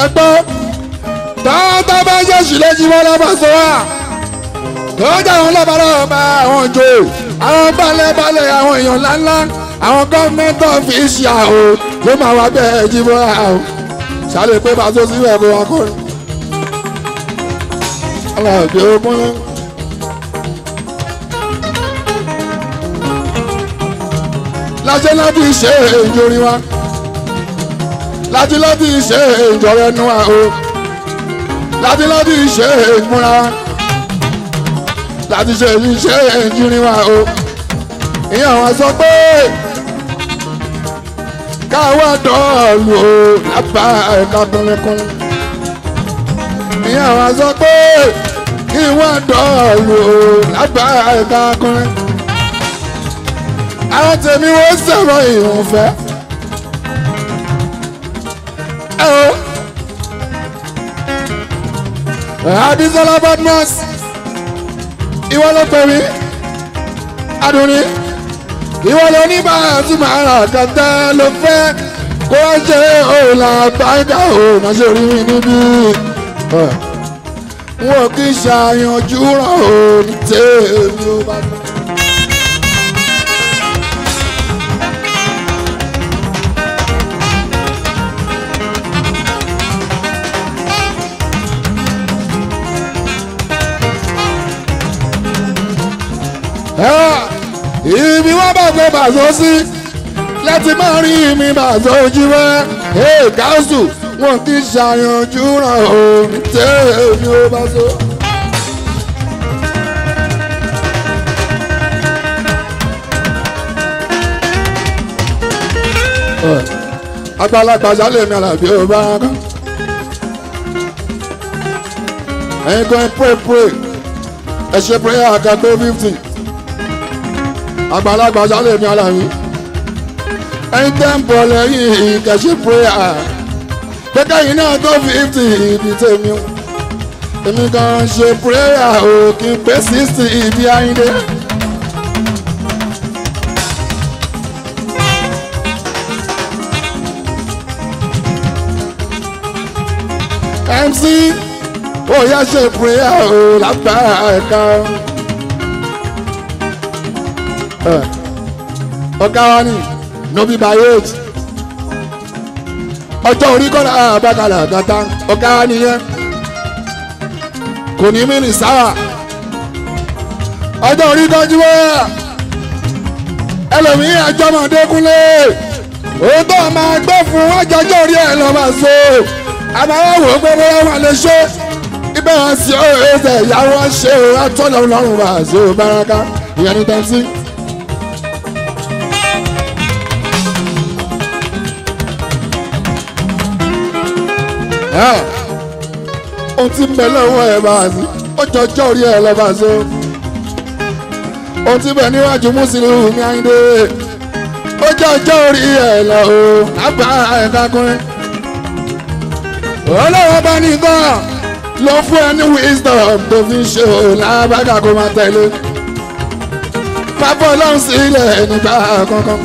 ẹgbọ́ tọ́tọ́ bá ṣe ṣìlẹ̀ jí wọ́n lọ́bà sọ wá tọ́jà wọn lọ́bà lọ́bà àwọn òjò àwọn balẹ̀ àwọn èèyàn ńláńlá àwọn gọ́ọ̀mẹ́ntì ọ̀fíìsì àwò ló máa wá bẹ́ẹ̀ jí wọ́n àwò ṣàlẹ̀ pé bàtó sí ìwẹ̀ bó wá kọ́ ni. aláàbí ogun náà. láti láti ṣe ìjòrí wa láti ṣe ìjọrẹ nu wa o láti ṣe ìmúra wa láti ṣe ìjírí wa o ìyẹn wọn sọ pé káwá dọ́ọ̀lù o lábá ẹ̀ka kúnlẹ̀kúnlẹ̀ ìyẹn wọn sọ pé kí wọ́n dọ́ọ̀lù o lábá ẹ̀ka kúnlẹ̀ àwọn tèmi wọ́n sọ̀rọ̀ ìrùnfẹ́ ẹ o Abisola Badmus ìwọ ló pè mí Adùnní ìwọ ló ní báyà tí màá rà kàtà ló fẹ́ kó ṣe òòlà báyìí òun náà ṣe rí mi níbí wọn kì í ṣàyànjú ràn ó ní tèmi ó bá tán. Ibi wọ́n bá gbé bàzọ́ sí láti máa rí mi bàzọ́ ojú wẹ́ gáúsù wọn kì í ṣàyànjú ràn ó ní tèmi ó bá so. àgbàlagbà sálẹ̀ mi Àlàbí ó bá kán ẹ̀yin kan pray ẹ ṣe prayer àkàgbé 50. àgbàlagbà sálẹ̀ mi Àlàbí ẹ̀yin tẹ́ ń bọ̀ lẹ́yìn kẹ̀ṣẹ́ prayer pẹ́kẹ́ yìí náà tó 50 ibi tèmi o èmi kan ṣe prayer o kí n pé 60 ibi Àyìndé. MC ó yá ṣe prayer o lápá ẹ̀ka ọ̀gá wa ni no be by age ọjọ́ orí kọ́ra àbákalà gàtà ọ̀gá wa nìyẹn kò ní mí ní sáwà ọjọ́ orí kọjú wá ẹlòmíì àjọmọ̀dékúnlé òun tó máa gbé fún ọjọ́jọ́ orí ẹ̀ lọ́ máa so àmàwọ̀ wò pé bóyá wọn lè ṣe ibẹ̀ wọn sì ó ẹsẹ̀ ìyàwó ṣe àtọ́lọ̀ lọ́rùn bá a ṣe báraka ìyẹn ní tẹ́ǹtì. ohun tí ń bẹ lọ́wọ́ ẹ̀ bá a sí ó jọjọ́ orí ẹ̀ lọ́ bá a ṣe ohun tí ń bẹ níwájú Mùsùlùmí ní Àyìndé ó jọjọ́ orí ẹ̀ lọ́ o lábà ẹ̀ka kúnrin ọlọ́wọ́ bá ní gan lọ fún ẹ ní wisdom tó fi ń ṣe o lábàgà kó máa tẹ̀lé pápá ọlọ́run sílẹ̀ nígbà kankan.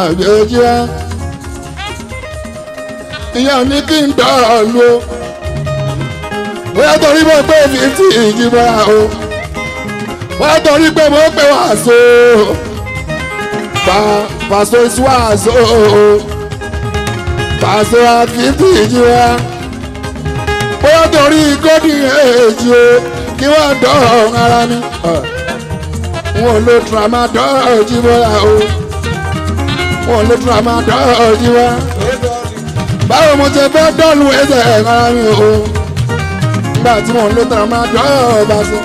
àbí ojú wa ìyá ní kí n dọ̀rọ̀ lu o bóyá torí mo pé 50 ìjìbọra o bóyá torí pé mo pé wàásù pàṣẹ ìṣúwàásù o. Pàṣẹ àfíìtì ìjì wa bóyá torí golden age o kí wọ́n dọ̀ọ̀ ara ní wọn ò lo tramadol jí bọ́lá o wọn ò lo tramadol jí wá báwo mo ṣe fẹ́ dọ́ọ̀lù ẹsẹ̀ ara mi o nígbà tí wọn ò lo tramadol bá sọ.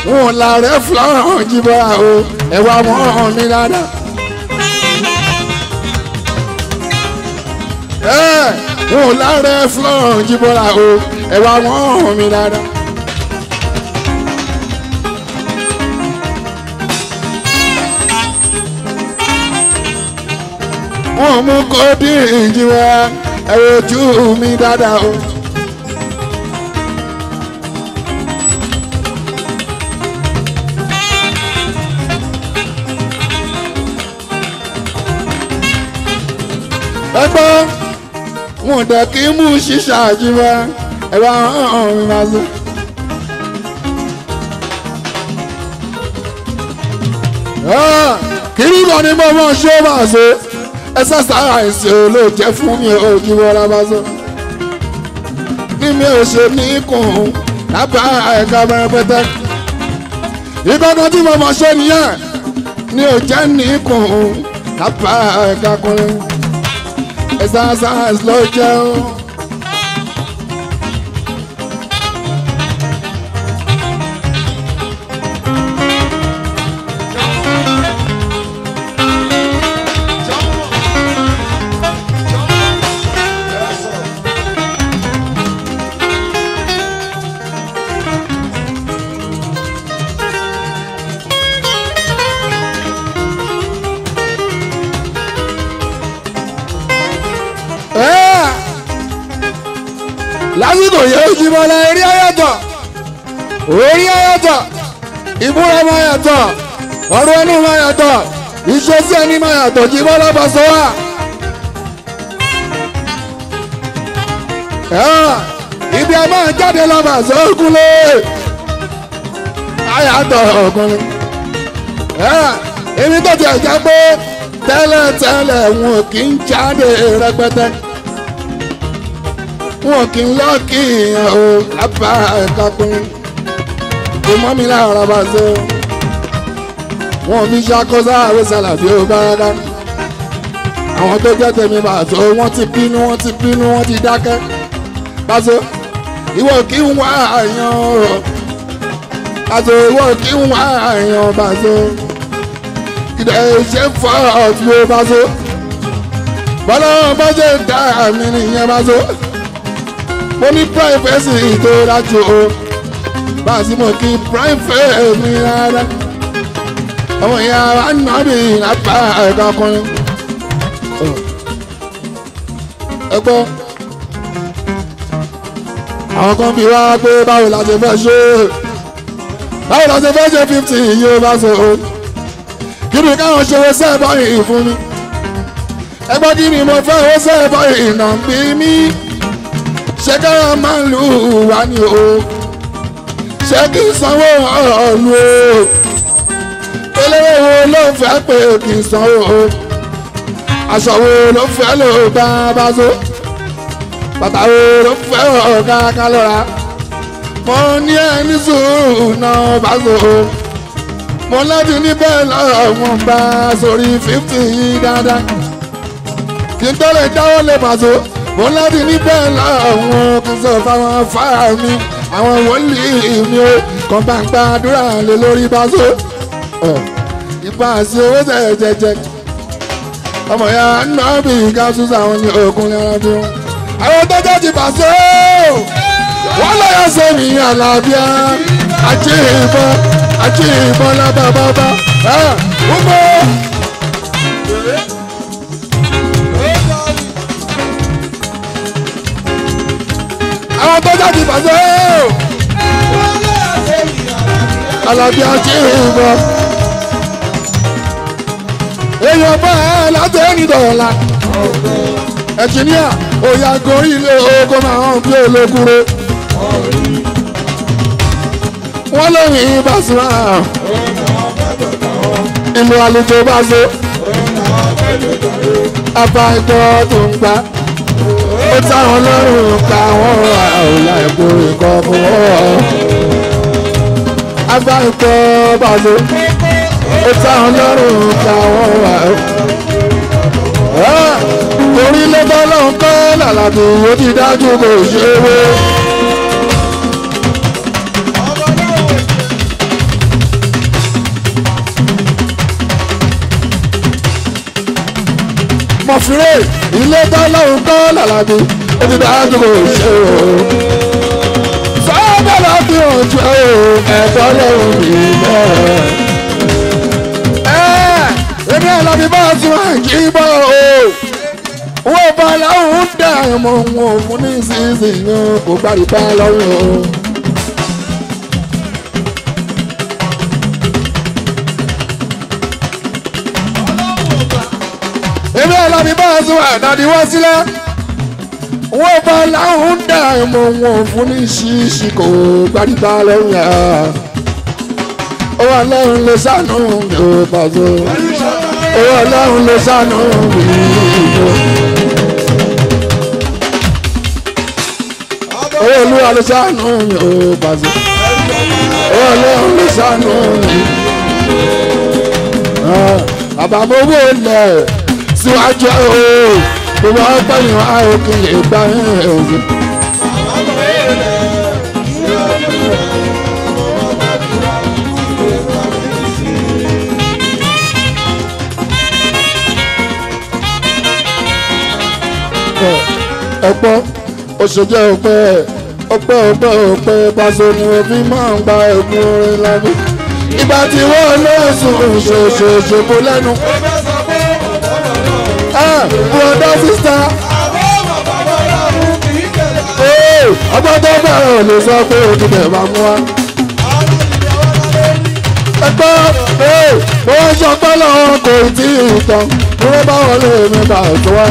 wọn la rẹ fúláwọ̀ jìbọra o ẹwà wọn mi dáadáa. wọn la rẹ fúláwọ̀ jìbọra o ẹwà wọn mi dáadáa. wọn mú kódì ìjìbọra ẹ wojú mi dáadáa o. ẹgbọ́n wọn dẹ̀ kí mú ṣíṣà jíwá ẹ bá hàn mi máa sọ. kiri kan ní mo mọ̀ ṣé ó máa ṣe exercise ló jẹ́ fún mi ò kí wọ́n lábá sọ. ní mi ò ṣe ní kùn lábá ẹ̀ka pẹ́rẹpẹ́tẹ́. ìkọ̀kan tí mo mọ̀ ṣe nìyẹn ni ò jẹ́ ní kùn lábá ẹ̀ka kùnrin. exercise ló jẹ́ o. lásìkò yẹ Òjìmọ̀lá eré ayàtọ̀ orí ayàtọ̀ ìbúra máa yàtọ̀ ọ̀rọ̀ ẹnu máa yàtọ̀ ìṣesí ẹni máa yàtọ̀ Òjìmọ̀lá Pasuma. ibi a máa jáde lọ́mọ àzọ́kúnlé ayàtọ̀ ọ̀kùnrin. èmi tó ti ẹ̀já pé tẹ́lẹ̀tẹ́lẹ̀ wọn kì í jáde rẹpẹtẹ wọn kì í lọ́ọ̀kì o lábá ẹ̀ka pin kò mọ́ mi lára bá ṣe wọn fi ṣàkóso àwẹ̀ sàlàbí ó bára àwọn tó jẹ́ tèmi bá tó wọ́n ti bínú wọ́n ti dákẹ́ Paso ìwọ kì í wá àyàn o Paso ìwọ kì í wá àyàn Paso kìdẹ̀ ṣe fọ́ ọ̀tún o Paso bọ́lá bá ṣe dá mi nìyẹn Paso mo ní privacy tó dájú o bá a sì mọ̀ kí private mi rárá ọmọ ìyá wa nà mí lápá ẹ̀ka ọkùnrin ẹ gbọ́ àwọn kan bí wá pé báwo la ṣe fẹ́ ṣe 50 yìí ó bá so o kí ni káwọn ṣe owó sẹ́ẹ̀bọ̀ yìí fún mi ẹ gbọ́ kí ni mo fẹ́ owó sẹ́ẹ̀bọ̀ yìí nà ń bí mi ṣé kára máa ń lù wá ní o ṣé kí n sanwó ọ̀lù o eléré wo ló fẹ́ pé kí n sanwó o aṣọ wo ló fẹ́ lò bá bá so bàtà wo ló fẹ́ ọ̀gá kálọ́ra mo ní ẹni sùúrù náà bá so mo láti níbẹ̀ lọ́wọ́n bá sórí 50 yìí dáadáa kí n tó lè dáwọ́ lè Paso mo láti níbẹ̀ lọ́wọ́n kí n sọ fáwọn afárá mi àwọn wòlíì mi ó kàn bá ń gbàdúrà lé lórí Paso ìbá àti owó jẹjẹjẹ ọmọ ya náà bí gáàsùs àwọn ní òkun lára bí wọn. àwọn tó jẹ́ ti Paso wọ́n lọ́yọ̀ sẹ́mi àlàáfíà àti ìbọn lábàbàbà gbogbo. àwọn tó jẹ́ ti Paso àlàáfíà àti ìbọn èèyàn bá ẹ láti ẹni dọ̀la ẹ̀jìníà òyà gorí ilé ogun máa hàn bí olókùnrin wọ́n lóyìn Pasuma ìlú àlùjọ Paso apá ẹ̀tọ́ tó ń gbá ó táwọn lọ́rùn ká wọ́n àwòlá ẹ̀kọ́ ìkọ́ fún wọn apá ẹ̀tọ́ Paso ó táwọn lọ́rùn ká wọ́n wà ó. orí ló bá lọ́n kọ́ làlàbí ó ti dájú kò ṣe é wé. mọ̀fìrè ilé bá lọ́n kọ́ làlàbí ó ti dájú kò ṣe é wé. sọ́ọ́bà láti ojú ẹ̀kọ́ lọ́rùn mi bẹ́ẹ̀. èmi àlàbí bá tún àjí bọ́ o wọ́n bá láwùn dé dá ọmọ wọn fún ní ìsinsìnyí kò gbárí bá lọ́rùn o. èmi ọlọ́ni bá a sún àdáni wá sílẹ̀ wọ́n bá láwọn dá ọmọ wọn fún ní ṣíṣí kò gbárí bá lọ́rùn yá. ó wà lọ́rùn lè sànú mi ò pàṣẹ. ó wà lọ́rùn lè sànú mi ò. owó olúwa ló ṣàánú mi ò pàṣẹ. owó ọlọ́run ló ṣàánú mi. àbámọ́wó lẹ̀ síwájú o gbogbo ọgbẹ́ yìí wá òkè lè gbá ẹ̀ẹ́dẹ̀. ọ̀pọ̀ òṣèjẹ́ ọpẹ́ Paso ni òfin máa ń gba ẹ̀kún orin lánàá. ìgbà tí wọ́n lọ́sùn ṣòṣòṣòbó lẹ́nu. bùrọ̀dá sísá. ọgbọ́n tó bẹ̀rẹ̀ ò lè sọ pé òtún bẹ̀ máa mú wa. ẹgbẹ́ wọ́n sọ pé lọ́wọ́ kò tí ì tán bí wọ́n bá wọlé mi bá tó wá.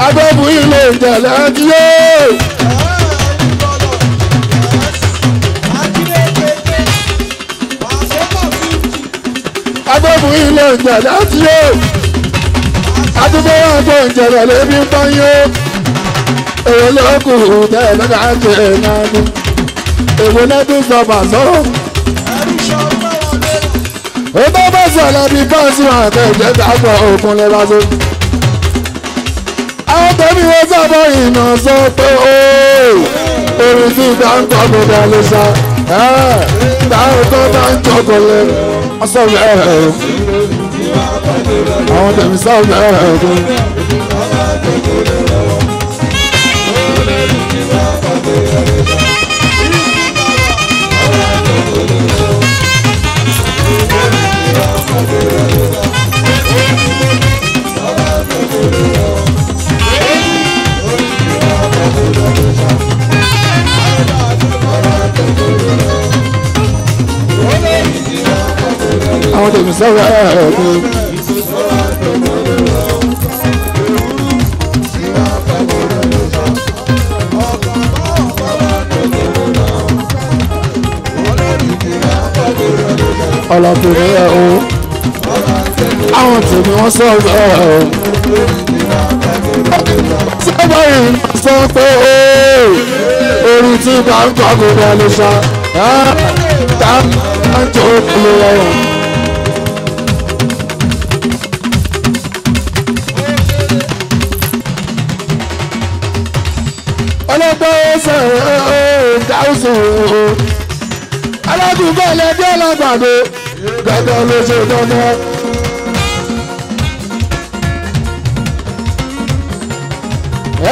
agbẹ́bù ilé ìjẹ̀lẹ̀ tí yóò. agbẹ́bù ilé ìjẹ̀lẹ̀ tí yóò. adúgbò àgbọ̀ ìjẹ̀lẹ̀ lébi ń bá yó. èwo ló kù tẹ́ lọ́gà jẹ́ náà ní. èwo lẹ́bí sọ Paso. ó bá bá sọ̀rọ̀ bí Paso àtẹ̀jẹ́ dàgbọ̀ òkun lè Paso. àwọn tẹ̀mí wọ́n sábà iná sọ pé orin tí dáńtọ́ kò dá lè ṣá dáńtọ́ dáńtọ́ lè wọ́n sọ bẹ́ẹ̀ àwọn tẹ̀mí sọ bẹ́ẹ̀ àwọn tèmi sọ̀rọ̀ ọlọ́tẹ̀mí ẹ̀ o àwọn tèmi wọ́n sọ̀rọ̀ sábà yìí sọ pé orí tí bá ń kọ́ kò dá lè ṣá tá a ń tó kúlẹ̀ lọ́wọ́. ọlọ́gbọ́n ẹsẹ̀ dáhùsùn alágùnbọ̀ ẹlẹ́dí ọlọ́gbàdo gẹ́gẹ́ ló ṣe dandan.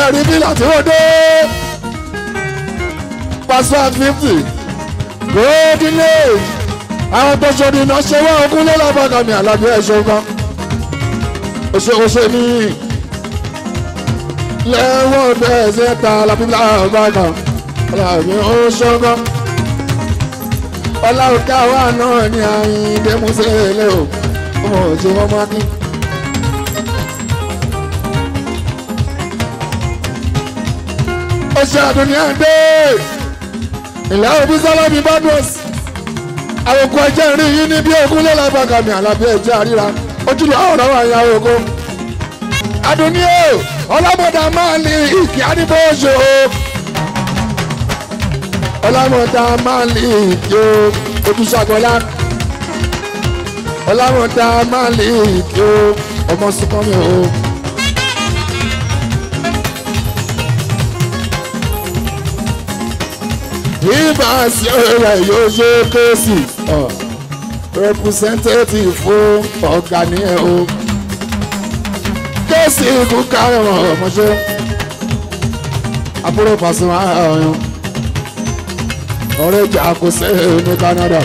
ẹ̀rí bí láti wọ́n dé Paso at 50 golden age àwọn tó ṣe ní iná ṣe wá ogún lọ́lọ́bàgà mi àlàbí ẹ̀ṣọ́ kan òṣèṣe ní lẹ́wọ̀n bẹ́ẹ̀ ṣe ta alábíbá ọ̀bàgà àlàbí ẹ̀ṣọ́ kan ọlọ́ọ̀ká wà náà ní Àyìndé Músílẹ̀ o ọmọ òṣè wọn máa kí. ó ṣe àdúnyà dé ìlà òbí sálábì badmus àwòkù ẹ̀jẹ̀ rí yín ní bí ogún lọ́lọ́bàgà mi àlàbí ẹ̀jẹ̀ àríra ojúlọ àwọn ọ̀rọ̀ àyà ògo. àdúnyà ọlọ́mọdà máa ní ìkí àdìbòṣe o ọlọ́mọdà máa ní ìkí o ojúṣàgọ́lá ọlọ́mọdà máa ní ìkí o ọmọ sùkọ́mi o. ìbá sí ọ̀rẹ́ yóò ṣe kéésì representative fún ọ̀gá ní ẹ̀ o kéésì ikú kárẹ̀ ọmọṣẹ́ àbúrò Pasuma ọ̀yàn ọ̀rẹ́ ìjà kò sí ní Canada.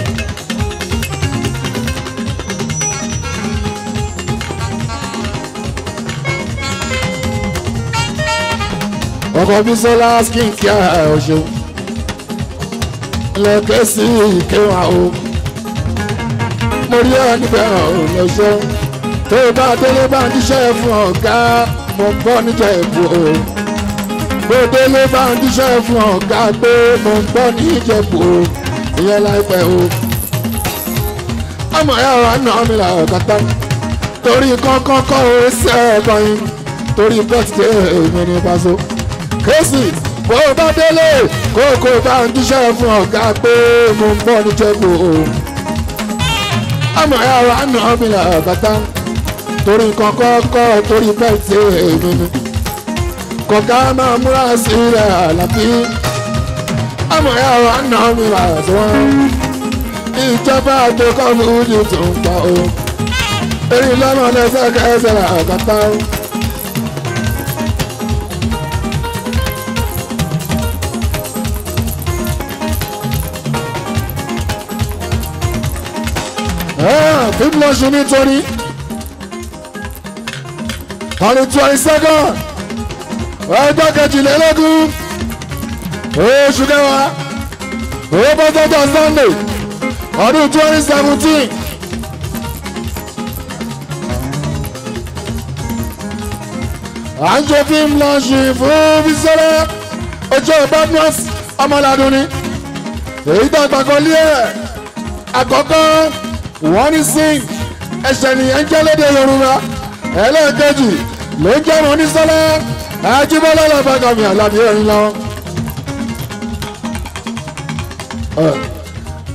ọkọ̀ Bísọ́lá skin care ọ̀ṣun lẹ́kẹ́ sí ìkéwà o mo rí ọ níbẹ̀ ọ̀ṣun tó bá délé bá ń jíṣẹ́ fún ọ̀gá mo ń bọ̀ níjẹ̀ èbú o bó délé bá ń jíṣẹ́ fún ọ̀gá pé mo ń bọ̀ níjẹ̀ èbú o ìyẹn láìpẹ́ o ọmọ ẹ̀ wà náà mi là kàtà torí kọ́kọ́kọ́ o ṣe ẹ̀kọ́ yín torí bẹ́ẹ̀ mi ní Paso kẹ́sì bó bá délé kókó bá ń jíṣẹ́ fún ọ̀gá pé mo ń bọ̀ ní jẹ́gbò o ọmọ ẹ̀ wà náà mi là kàtà torí kọ́kọ́kọ́ torí bẹ́ẹ̀ mi ní kọ̀ọ̀ká máa múra sí rẹ̀ àlàbí ọmọ ẹ̀ wà náà mi là sọ́wọ́n ìjọba tó kọ́ fújì tó ń pa o èyí lọ́nà lẹ́sẹ̀kẹsẹ̀ là kàtà o. People lọ ṣe nítorí ọdún 22nd ọjọ́ kejìlélógún oṣù kẹwàá owó bọ́sọ́jọ́ Sunday ọdún 2017 à ń ṣe fíìmù lọ́ọ̀ṣì fún Bísọ́lá ojú Badmus ọmọládùn ni èyí tó gbàgbọ́lé ẹ̀ àkọ́kọ́ wọ́n ní sing ẹ̀ṣẹ̀ nìyẹn jẹ́ lédè Yorùbá ẹlẹ́ẹ̀kejì ló ń jẹ́ mọ́ ní Sọ́lá Ajíbọ́lá lọ́bàgàmì Àlàbí ẹ̀rín lọ.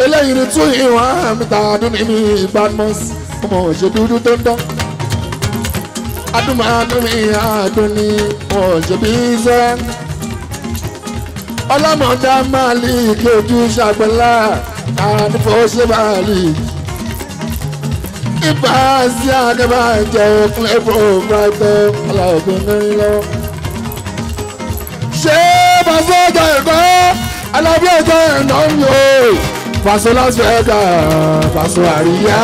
eléyìí ni tún ìwọ̀n àmìta àdúnní mi Badmus ọmọ òṣè dúdú tó ń tán adúmọ̀ádúnmí àdúnní òṣè bí sẹ́ ọlọ́mọdé máa lè kí ojú ṣàgbẹ́lá àdúfò ṣe máa lè. Ìbáàsí àgẹ́bà jẹ́ fún ẹ̀bùn ọ̀bùráìtọ́ aláàbẹ̀ mẹ́rin lọ. Ṣé Paso ọjọ́ ẹ̀kọ́ alábí ọjọ́ ẹ̀nà ń lò Paso Las Vegas Paso àríyá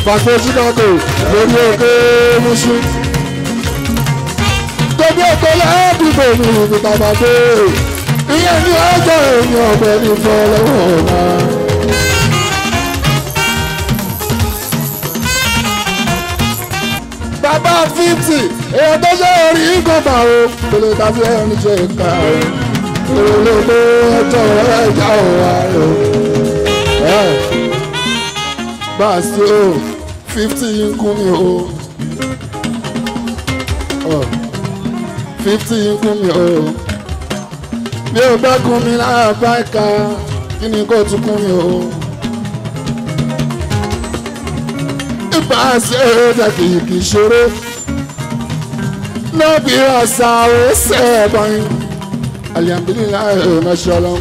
Paso Chicago lórí òkè Mushin tóbi òkè lẹ́ẹ̀dúgbò mi ìfìtàbàdé ìyẹn ní ọjọ́ èèyàn ọ̀gbẹ́ni fọlọ́wọ́ ọ̀la. Bàbá 50 èèyàn tó ṣe orí ìkọ̀bà o tòlè tàbí ẹni ṣe ká o tòlè lé ọjọ́ ẹ̀yà ọ̀wá o. Báàsì o 50 ń kún mi o 50 ń kún mi o bí o bá kún mi lára báìka kí ni kò tún kún mi o. Ìbáṣe ẹ̀dá kìí ṣeré lọ́bí ọ̀sà ọ̀sẹ̀ ẹ̀bọ̀n alihamdulilayi ẹ̀mẹ́ṣọ́lọ́.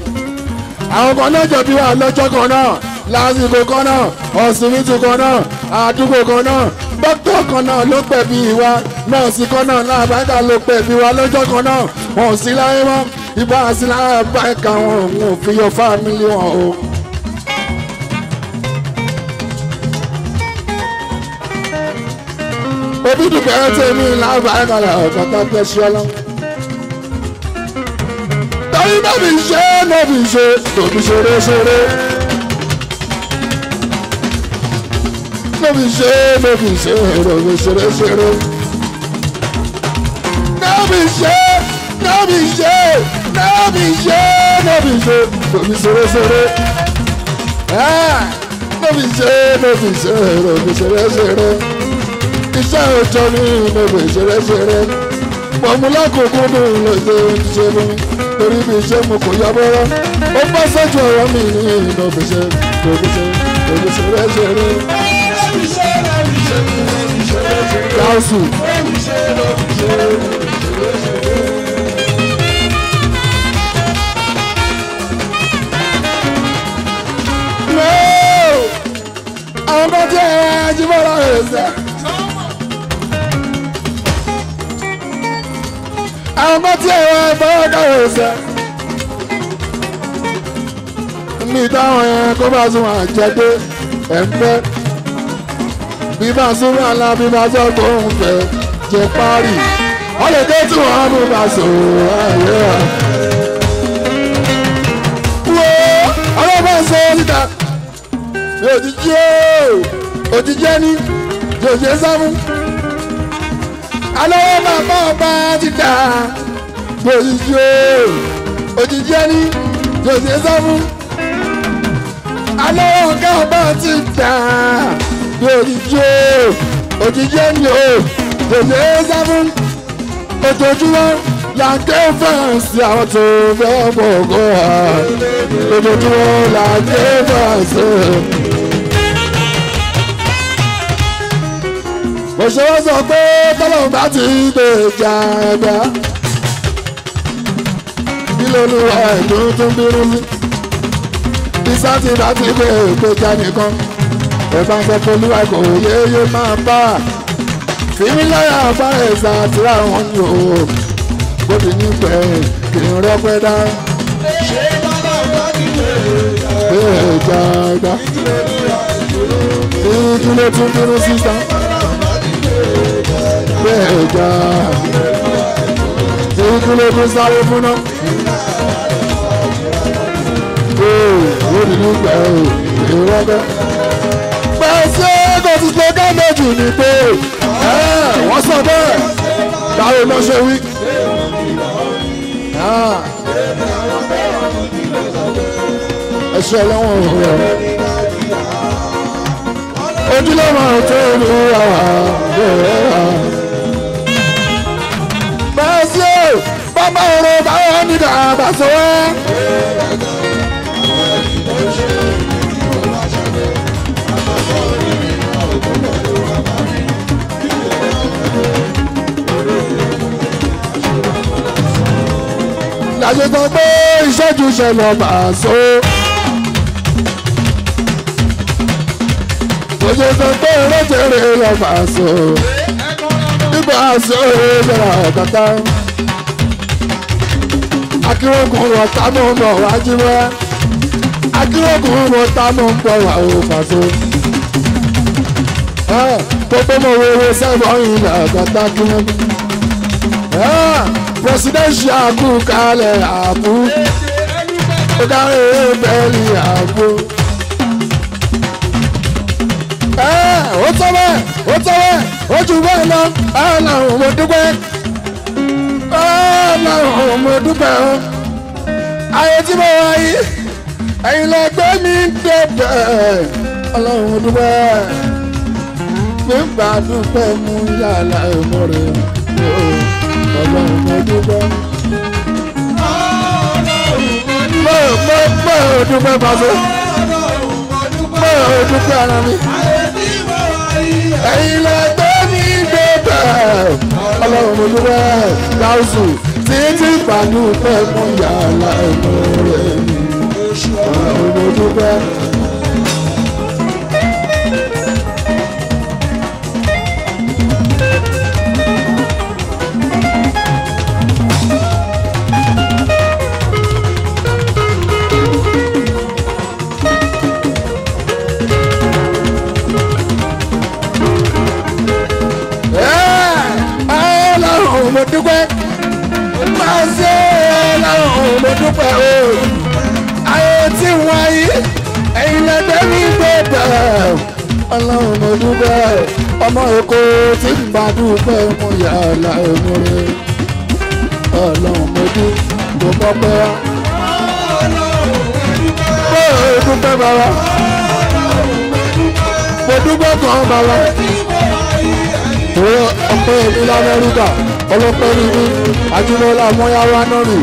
àwọn kan náà jọ bí wà lọ́jọ́ kan náà lásìkò kan náà ọ̀sìnmìtì kan náà àdúgbò kan náà dókítà kan náà ló pẹ̀ bí wa nọ́ọ̀sì kan náà láàbáńkà ló pẹ̀ bí wa lọ́jọ́ kan náà wọn ò sí láyé mọ́ ìbáṣe láàbáńkà wọn ò fi yọ fámìlì wọn o. Obi dùgbẹ́ tèmi lábàákàlà ọ̀kọ̀tà tẹ̀síọ́lá. Torí nóbi ṣe nóbi ṣe nóbi ṣeré ṣeré. Nóbi ṣe nóbi ṣe nóbi ṣeré ṣeré. Nóbi ṣe nóbi ṣe nóbi ṣe nóbi ṣe nóbi ṣeré ṣeré. Nóbi ṣe nóbi ṣe nóbi ṣeré ṣeré. Iṣẹ́ òjò ní ìmọ̀gbẹ̀ ṣeré-ṣeré pọ̀mù lákòókò dùn ló ṣe ń ṣe mú torí bí iṣẹ́ mo kò yọ bọ́rọ́ ó bá sọ́jú ọ̀rọ̀ mi ní ìmọ̀gbẹ̀ ṣeré-ṣeré. Gáúsù. Àwọn bá jẹ́ Ajíbọ́lá rẹ̀ sẹ́. ọmọ tí ẹ wá fọwọ́ káwọ́ sẹ́. ní táwọn yẹn kó bá sún àjẹdé ẹ̀ ń fẹ́. bí bá sún àlá bí bá sọ pé òun fẹ́ jẹ párí. wọ́n lè dé tí wọ́n mú bá sọ̀rọ̀ ayé wa. wo ọlọ́pàá sọ níta òjijì òjijì ẹni jòjè sáfún. alọ́wọ́ bàbá ọba ti dà òjijì òjijì ẹni jòjè sáfún. alọ́wọ́ ọ̀gá ọba ti dà òjijì òjijì ẹni jòjè sáfún. ojoojúmọ́ là ń ké fẹ́ǹsì àwọn tó fẹ́ gbogbo wa. ojoojúmọ́ là ń ké fẹ́ǹsì. mo ṣe wọ́n sọ pé tọ́lọ́run bá ti lè jà ẹ̀dá. kí ló ní wà ìlú tún bínú sí. bí sátì bá ti lè gbèjà nìkan. ẹ bá ń sọ pé olúwa kò yéye máa bá a. fìmí láyà bá ẹ̀sà àti àwọn ní o. bóbi ní pẹ́ kì í rọ́pẹ́ dá. ṣé bàbá bá ti lè jà ẹ̀dá. ìdílé tún bínú sísá. Bẹ́ẹ̀jà tí kúlẹ̀ tó sáré fún náà. Ó ní nígbà ìrọ́bẹ́. Pẹ̀sẹ̀ kò ti ṣe gámẹ́jì ní pé wọ́n sọ bẹ́ẹ̀ báwo lọ ṣe wí. Ẹ̀ṣẹ̀ lọ́wọ́ rẹ̀. Ojúlọ́mọ tó ní bẹ́ẹ̀sì bàbá ọ̀rọ̀ báwọn nígbà àbàṣọ wá. Láṣẹ sọ pé ìṣẹ́jú ṣẹlẹ̀ bàṣọ. Oye sọ pé olóṣèré lọ fà so. Nígbà so ìjọba ọ̀tọ̀tọ̀. Akírògùn ọ̀tá ló ń bọ̀ wájú wá. Akírògùn ọ̀tá ló ń bọ̀ wá ó fà so. Gbogbo mọ̀ wéwé sẹ́wọ̀n ìlà ọ̀tọ̀tọ̀ kí wọ́n bí. Presidential kú kalẹ̀ àbú. Ó kárí bẹ́ẹ̀lì àbú. Ó tọ́ bẹ́ẹ̀ ó tọ́ bẹ́ẹ̀ ó jù bẹ́ẹ̀ lọ Ọlọ́run mo dúpẹ́ Ọlọ́run mo dúpẹ́ o ayé tí mo wá yìí ẹ̀yin lọ gbé mi débẹ̀ Ọlọ́run mo dúpẹ́ mi gbà dúpẹ́ mú yàrá ìmọ̀rẹ́ Ọlọ́run mo dúpẹ́ mo dúpẹ́ pàṣẹ mo dúpẹ́ ara mi. Ẹ̀yin lẹ gbé mi débẹ̀ Ọlọ́run mo dúpẹ́ gáúsù títí pàdú pẹ́ mú yàrá ẹ̀mọ́ rẹ̀ mi Ọlọ́run mo dúpẹ́. Mo dúpẹ́ máa ṣe Ọlọ́run mo dúpẹ́ o ayé tí wọ́n yí ẹ̀yin lẹ́gbẹ́ mi gbé bẹ́ẹ̀ Ọlọ́run mo dúpẹ́ ọmọ Èkó tí ń bá dúpẹ́ mo yà láìmú rẹ̀ Ọlọ́run mo dúpẹ́ pẹ́ mo dúpẹ́ bàbá mo dúpẹ́ kan bàbá ọpẹ́ mi l'Amẹ́ríkà ọlọ́pẹ́ ní mi Ajímọ́lá mọ́yáwá náà rì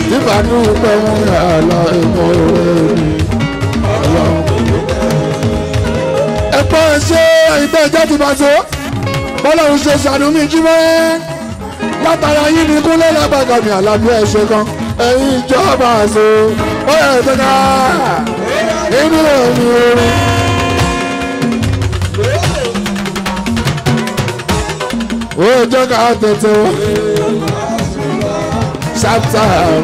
nígbà ní ìpẹ́ wọn rà lọ ẹ̀mọ́ rẹ̀ mi. ẹ̀pọ̀ ṣe ìgbẹ́ ìjẹ́ ti bá so bọ́lọ́run ṣe ṣàdúmí jímọ́ látara yín ní Kúnlé Lágbàgàmì Àlàbí ẹ̀ṣẹ̀ kan ẹ̀yin ìjọba àṣọ ó yẹ ìtọ́ka nínú ẹ̀mí orin. ó jẹ́ ká tètè wọ́n. chapter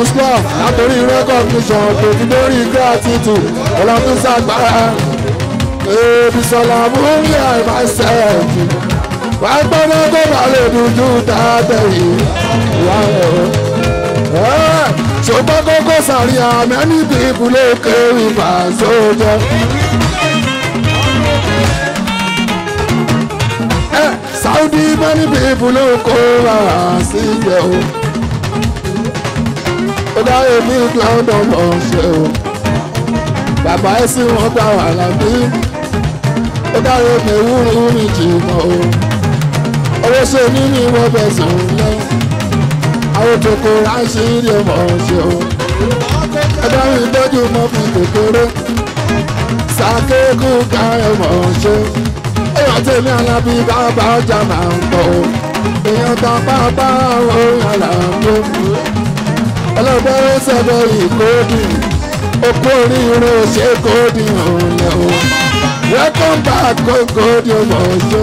Islam látòrí recognition tó fi lórí gratitude ọlọ́dún sàgbára Bisola múlí myself wà á gbọ́dọ̀ kó bá lè dúdú dáadẹ́ yìí wà ó ṣùgbọ́n kókó sàríà many people ló kéwì Pasuma. Saudi many people ló kó wá sí ìyẹ̀ o. Ó dá èmi gbọ́dọ̀ mọ̀ ṣe o. Bàbá ẹ̀ sì wọ́n gbà wà lábí. Ó dá èmi wúrú mi jìnnà o. Owó ṣe ní ní wọ́n bẹ̀ sùn lọ. Àwọn òtòkò ráṣírí mọ̀ ṣe o. Ẹ dá mi tọ́jú mọ́ fi kékeré. Sàkékù ká ẹ mọ̀ ṣe. Èèyàn tèmi Alábí bàbá ọjà máa ń bọ̀ o. Èèyàn tán pápá òun àlàbò. Ọlọ́gbẹ́ ó sẹ́gbẹ́ ìkódì. Okú oríire ṣe kódì òun lẹ̀ o. Welcome back kódì ọmọ ṣe.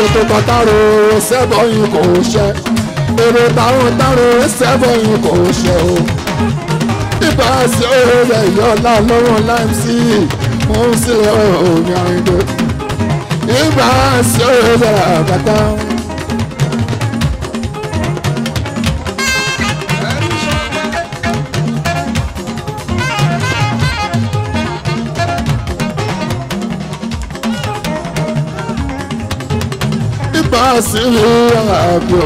Ètò pàtàkì sẹ́bọ̀ yìí kò ṣe. Èrò táwọn táwọn sẹ́bọ̀ yìí kò ṣe o. Ibà sí òun ẹ̀yọ́ lọ́wọ́ láìm sí mò ń sílẹ̀ òun àrìndó. Ibà sí òun àbàtà. Ibà sí òun àbò.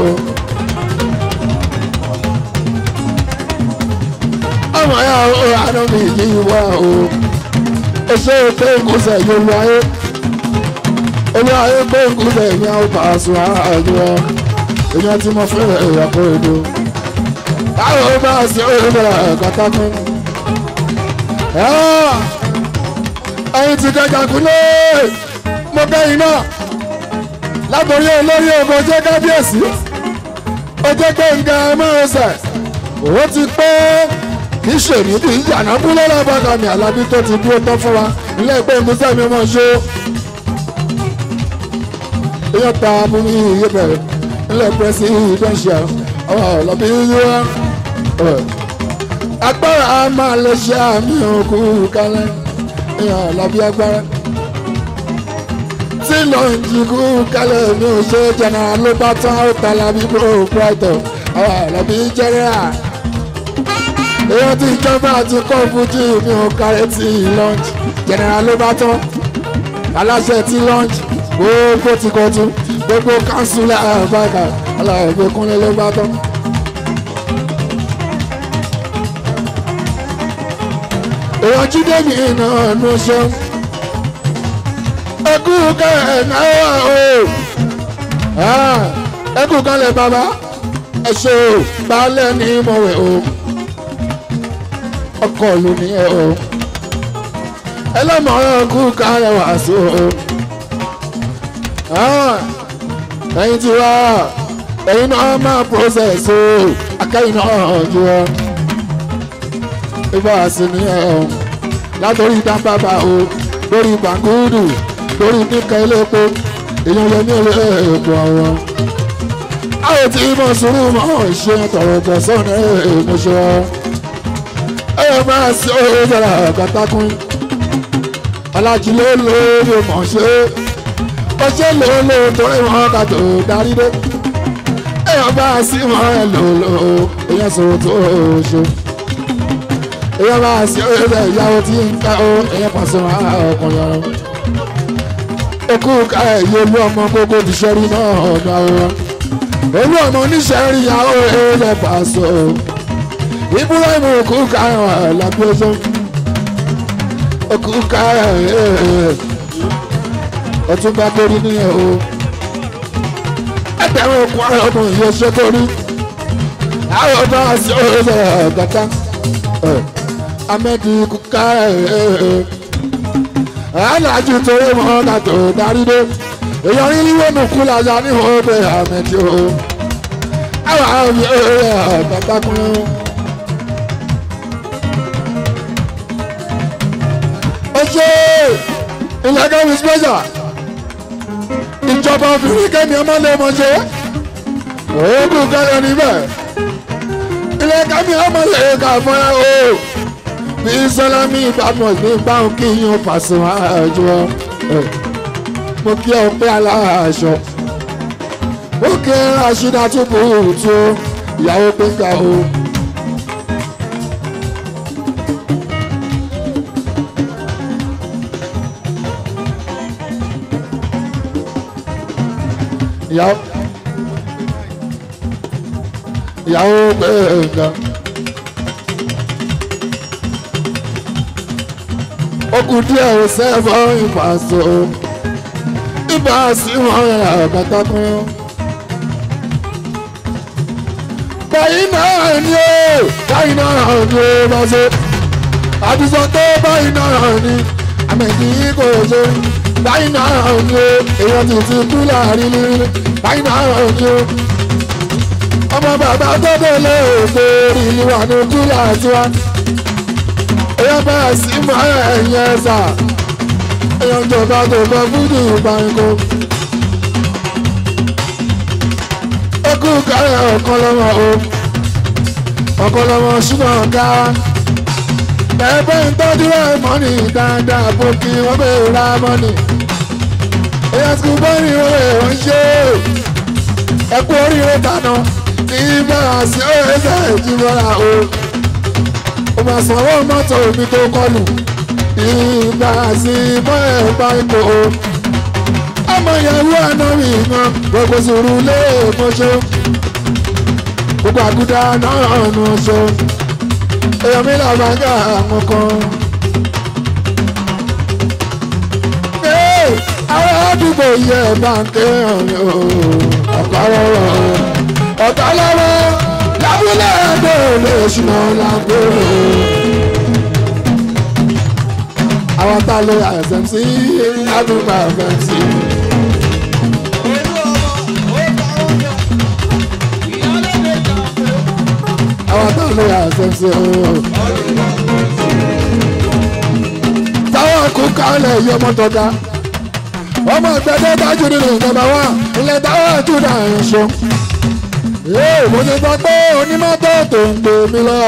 Ọmọ ya o àná mi yìí wá o. Oṣù pé kùsẹ̀ yóò wáyé. Olú ayé pé kùsẹ̀ mi àwọn Pasuma àjọ. Èmi àti mo fẹ́rẹ̀ ìyàpọ̀ èdè. Báwo bá a ṣe òun bẹ̀rẹ̀ kàtàkùn. Ẹyin ti kẹjà kúlẹ̀. Mo kẹ́yìn náà. Látòrí olórí ogun jẹ́ kábíyèsí. Ó jẹ́ Gbẹ́ngà Mọ́ọ̀sẹ̀. Ó ti pẹ́. Kì í ṣe ní bí ìyànà búlẹ̀ lábàkà mi Alábí tó ti dúró tán fún wa ilé ìpè ìmúṣẹ́ mi mọ̀ ṣó. Iyọ̀ ta abúlé iye bẹ̀rẹ̀ ilé pẹ́sì ìdánṣẹ́ ọ̀rọ̀ ọ̀lọ́bí yíwá. Agbára máa lè ṣe àmì òkú kálẹ̀ ìyàn Alábí agbára. Tí lọ́ọ̀jì kú kálẹ̀ mi ò ṣe jẹ̀nà ló bá tán ó ta Alábí proprietor ọ̀rọ̀ ọ̀lọ́bí general. Èèyàn ti jọba àti kọ́ fújì mi ò kárẹ́ ti lunch general ló bá tán aláṣẹ ti lunch gbogbo ti kọjú gbogbo councilor àbáka aláìgbé kúnlẹ̀ ló bá tán. Èèyàn jíde mi náà ló ṣe ẹkú kẹrẹ náà o ẹkú kan lè bàbá ẹ ṣe o baálé ní mọ̀wé o. Ọkọ ló ní ẹ o ẹlẹ́mọ̀ọ́ kú kárẹ̀ wá sí o. Ẹyin ti wá ẹyin náà máa process o akẹ́yìn náà jù ọ. Ibà sí ní ẹ o látòrí dábàbà o lórí gbàngúdù lórí níkà elépo èèyàn lè ní olè èèpo àwọn. Àwọn tí mo sùúrù mọ́ ṣe tọ̀rọ̀ tẹ̀sán ní èèmọ̀ ṣe ọ. Ẹ máa ṣe òṣèlú àgàtàkùn Alájí ló lóore mọ̀ ṣe ó ṣe lòlò torí wọn ká tó darí dé. Èèyàn bá sí wọn ẹ lòlò èèyàn sọ̀rọ̀ tó ṣe. Èèyàn bá sí òṣèlú ìyàwó tí ń ká ó èèyàn Pasuma ọkùnrin ọ̀rọ̀. Okú ká ẹ̀yẹ olú ọmọ gbogbo ìṣẹ́rí náà ọ̀dọ̀ àwọn. Olú ọmọ oníṣẹ́rí ìyàwó èèyàn Pasuma. Ibrahim okú ká ẹ̀wọ̀n lágbèsọ. Okú ká ọtún bá torí níyẹn o. Ẹgbẹ̀rún okú ọmọ ìyẹn ṣe torí. Àwọn ọba àti ọ̀rẹ́ ọ̀gátá. Amẹ́dì kú ká Alájí torí wọn ká tó darí dé. Èèyàn rí wọnú kú lájà ní ọbẹ̀ Amẹ́dì o. Àwọn àmì ọ̀rẹ́ ọ̀gátá kúnlẹ̀. Ṣé ìlẹ́gẹ́ with pleasure ìjọba obìnrin kẹ́mi ọmọ lè mọ̀ ṣe òògùn kẹrẹ níbẹ̀ ilé kámi ọmọ lè kà fún ẹ o bí sọlámì ìbámu ní báwọn kí yín pàṣẹ àjọ mo kí ọ pé aláṣọ mo kí aṣídá tó bò ó tó ìyàwó pé ká o. ìyàwó gbẹ̀ngàn okùn díẹ̀ ò sẹ́fọ́ ìpàṣọ ibà sí wọn rà kàtàkùn. báyìí náà ni ó báyìí náà ni ó bá ṣe àdìsọ tó báyìí náà ni àmẹ̀kì kò ṣe báyìí náà ni ó èèyàn ti ti kú láàrin líle báyìí náà ni ó ọmọ bàbá tó délé òde ìlú wà ní kúlà tiwa èèyàn bá sí mọ́ ẹ̀yìn ẹ̀sà èèyàn jọba tó bọ́ fúdù ìbáyìnkó ó kú kárẹ̀ ọ̀kan lọ́wọ́ o ọ̀kan lọ́wọ́ ṣùgbọ́n ọ̀gá ẹgbẹ́ ń tọ́jú ẹ̀ mọ́nì dáadáa bó kí wọ́n bèèrè ra mọ́nì èèyàn sùn bọ́ọ̀lì wọ́n ṣe ẹ̀kú oríire tànà ìgbà sí ẹsẹ̀ ìjìnlọ́ra o ó máa sanwó mọ́tò mi tó kọlù ìgbà sí mọ́ ẹ̀gbá ipò o ọmọ ìyàwó àná mi yan gbogbo sùúrù lé mọ́ṣọ́ gbogbo àgùdà náà nù ṣọ́ èèyàn mi làbàgà àwọn kan. àwọn àdúgbò yẹ báńkì ọ̀rẹ́ o ọ̀pá rọrọ̀ ọ̀tá lọ́wọ́ lábúlé ẹgbẹ́ olè ṣùnà lágbó. àwọn tá a lè smc àdúgbò smc. àwọn tá a lè smc o. táwọn kú kálẹ̀ yí ọmọ tọ́da ọmọ ìgbẹ́dẹ́ dájú nínú ìjọba wa ilẹ̀ táwọn àjùdà ẹ̀ ṣọ. mo ti sọ pé onímọ́tò tó ń gbé mi lọ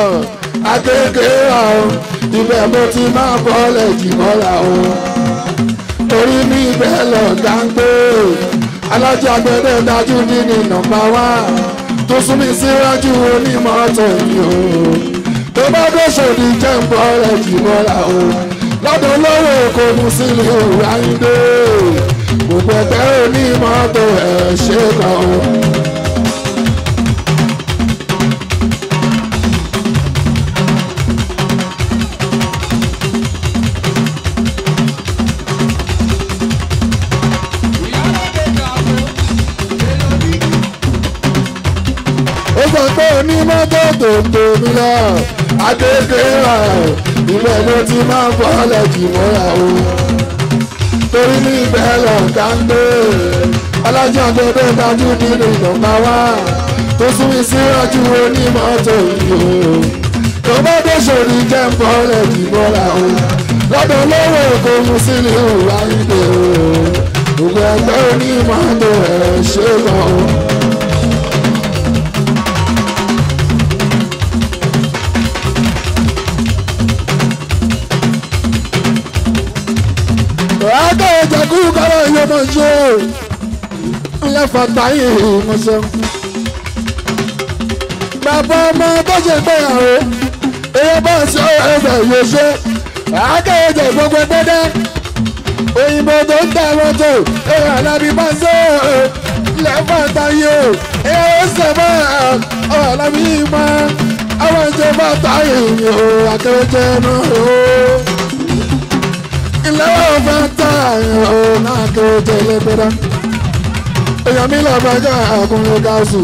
akéèké ra o ibẹ̀ mo ti máa bọ́lẹ̀ jì mọ́ra o orí mi ibẹ̀ lọ dáńgbé alájà gbẹ́dẹ́ dájú nínú nọ́mbà wa tó sún mi síwájú onímọ́tò yìí o tó bá dé sòdì jẹ́ ń bọ́lẹ̀ jì mọ́ra o lọ́dọ̀ lọ́wọ́ kò mú sílẹ̀ òráyìndé gbogbo ẹgbẹ́ onímọ́tò ẹ̀ ṣe kàn ó. ó sọ pé onímọ́tò tó ń tèmi lọ akéèké rà ibẹ̀ ló ti máa ń bọ́lẹ̀ jì mọ́ra o torí ní ibẹ̀ lọ dáńgbé alájà gbẹdẹ dájú nínú ìdọ̀gba wa tó sún mi síwájú onímọ́tò yìí o tó bá dé sórí jẹ́ ń bọ́lẹ̀ jì mọ́ra o lọ́dọ̀ lọ́wọ́ èkó mu sílẹ̀ òráyìnbó o gbogbo ẹgbẹ́ onímọ́tò ẹ̀ ṣe lọ o. Àgbẹ̀ ìjàkú kọ́rọ̀ ìyó mọ̀ ṣe ńlẹ̀ fàtàyè ìmọ̀ṣẹ́. Bàbá ọmọ tó ṣe gbéyàwó èyí bá ṣe ẹsẹ̀ yóò ṣe. Àgbẹ̀ ìjà gbogbo gbẹ́dẹ́ òyìnbó tó ń tà mọ́tò èyí àlábí bá ṣe ńlẹ̀ fàtàyè èyí ó ṣe mọ́ àlábí mọ́ àwọn ìjẹ fàtàyè ìyó akẹ́wẹ́jẹ́ náà ilé ọba tá ẹ̀rọ náà tó tẹ̀lé pẹ́rẹ́ èèyàn mi lọ́ọ́ bàjẹ́ àkùnrin gáàsù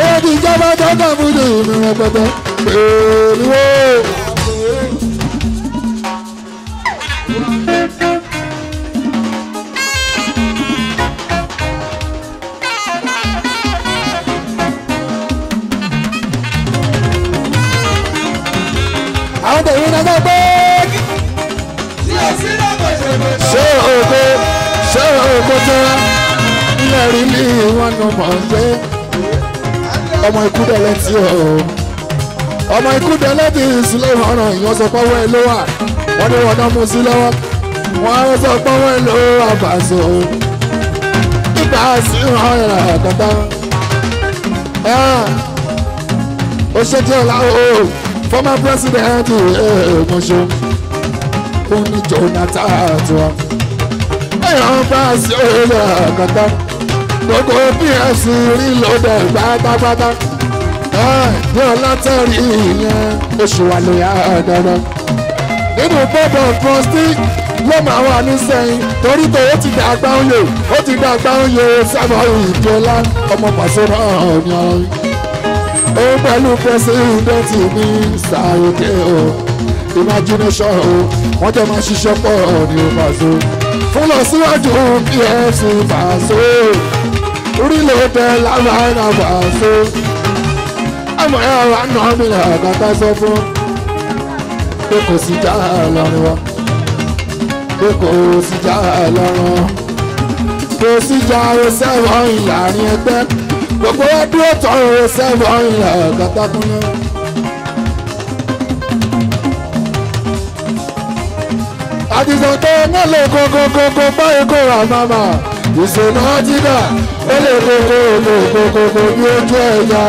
èyí ti jábọ́ tọ́ka fúdù ìmìíràn pẹ́pẹ́ pèlúwò. àwọn tẹ̀wé náà sọ pé ṣé òkú tó lẹ́rìí ní wọn nù mọ̀ pé ọmọ ikú dẹ̀lẹ́ tí o ọmọ ikú dẹ́lẹ́dì ìsìlẹ̀ ọ̀ràn ìyọ́n sọ pé wọ́n ló wà wọ́n ní wọ́n náà mú sí lọ́wọ́ wọ́n sọ pé wọ́n ló wà Paso nígbà sí ọ̀ràn àkàtà ó ṣe tí ọ̀la o former president mọ̀ṣọ́ ó ní Jonathan tiwa èèyàn bá sí ọ̀ràn àkàtà gbogbo PS rí lóde pátápátá ní ọlátẹ́rì ìyẹn oṣù wà lóyà dandan nínú bọ́bọ̀ trọ́stì ló máa wà nísẹ̀yìn torí tó ó ti dàgbà oyè ó ti dàgbà oyè sábà ìjọlá ọmọ Paso náà ní ọ̀rọ̀ ó pẹ̀lú pẹ́sidẹ́ntì ní sàròkè o imagination o wọ́n jẹ́ máa ṣiṣẹ́ pọ̀ ní Paso fún lọ síwájú PS Paso orílẹ̀-èdè lábàárà Paso àmọ́ ẹ̀ wá nà mí àgàtà sọ fún pé kò sí já lọ́rùn wa pé kò sí já lọ́rùn kò sí já sẹ́wọ̀n ìlàrin ẹgbẹ́ gbogbo ọdún ọ̀tọ̀ sẹ́wọ̀n ìlà àgàtà kúnlẹ̀. àdìsàn tó ń lè kókókókó báyìí kó rà máma ìṣèlú ọtíkà ó lè kókókókókó bí ojú ẹ̀yà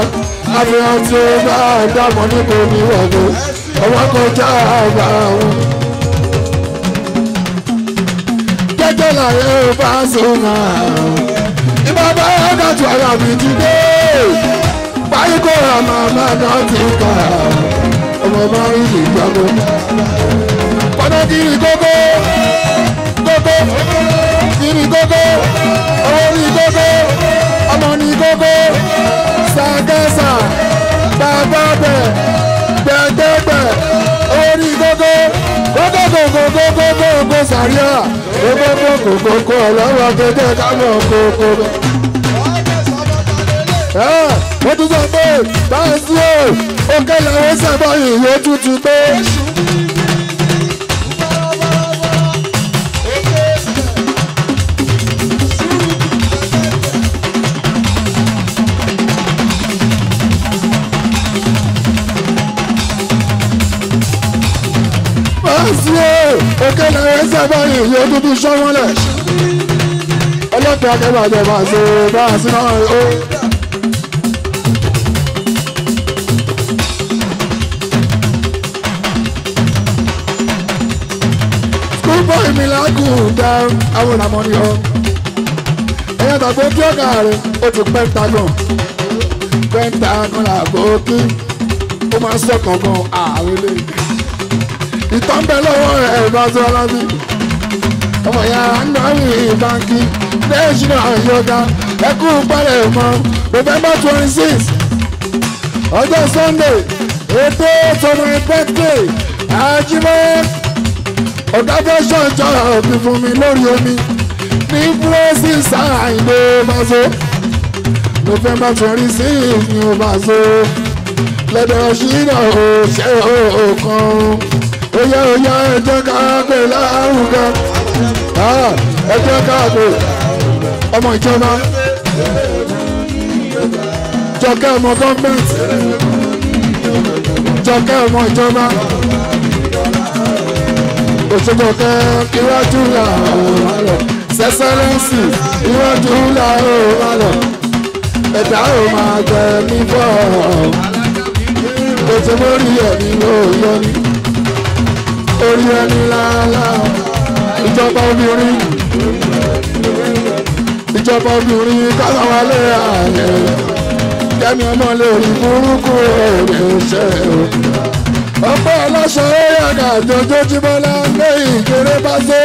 àfihàn tí ó bá dàmọ́ nípa omi wọ̀gbọ́ ọwọ́ kọjá àgbà wọn. jẹ́jẹ́ láyé bá sùnmọ́ ìbábá ọ̀gájú ara mi ti dé báyìí kó rà máma náà ti kà ọmọ bá rí ìgbàgbọ́. Ọ̀nà kiri gógó gógó kiri gógó owó ní gógó ọmọ ní gógó sàgẹ́sà gbàgbọ́bẹ̀ gbẹ̀gbẹ̀gbẹ̀ owó ní gógó gógó sàríà gógó ọlọ́wọ́ gẹ́gẹ́ kámọ̀ gógó. Mo tún sọ pé báyìí sí o òkè làwọn sábà yìí tútù tó. Òkè náà ẹ sábà yìí yóò dúdú sọ́wọ́lẹ̀ ọlọ́pàá akẹ́bàjẹ́ máa ṣe bá a sí náà ó. School boy mi lágùn dá àwọn ìlànà ni ọ. ẹ̀yà tàbí ojú ọ̀gá rẹ̀ ó ti pentagon làbò kí ó máa ń sọ̀kan gan ààrẹ lè. ìtàn bẹ lọ́wọ́ ẹ̀ bá tó alábí ọmọ ìyá anáwì báńkì lẹ́yìn àyọ̀gá ẹkú pálẹ̀ mọ́ November 26 ọjọ́ Sunday ètò tọmọ birthday àjímọ́ ọ̀gá fẹ́sọ̀ ìjọ òbí fún mi lórí omi ní búrẹ́sì sáàìdè Paso November 26 ní Paso lẹ́dọ̀ ṣìnà òṣè òkan oyè ẹjọ́ ká pè lárugẹ ẹjọ́ ká pè ọmọ ìjọba jọkẹ́ ọmọ gọ́ọ̀mẹ̀ntì jọkẹ́ ọmọ ìjọba òṣèjọkẹ́ iwájú làwọn lọ sẹ́sẹ́lẹ́sì iwájú làwọn lọ ẹ̀dá ò máa jẹ mí bọ̀ ètò mórí ẹ̀mí ló yọ ní orí ẹni lálá ìjọba obìnrin káwọn wálé ààrẹ kẹ́mi ọmọ lè rí burúkú èrè ṣe o ọ̀pọ̀ ọlọ́ṣọ́ ẹ̀yàgà àjọjọ́júmọ́ láńgbé ìkéré Paso.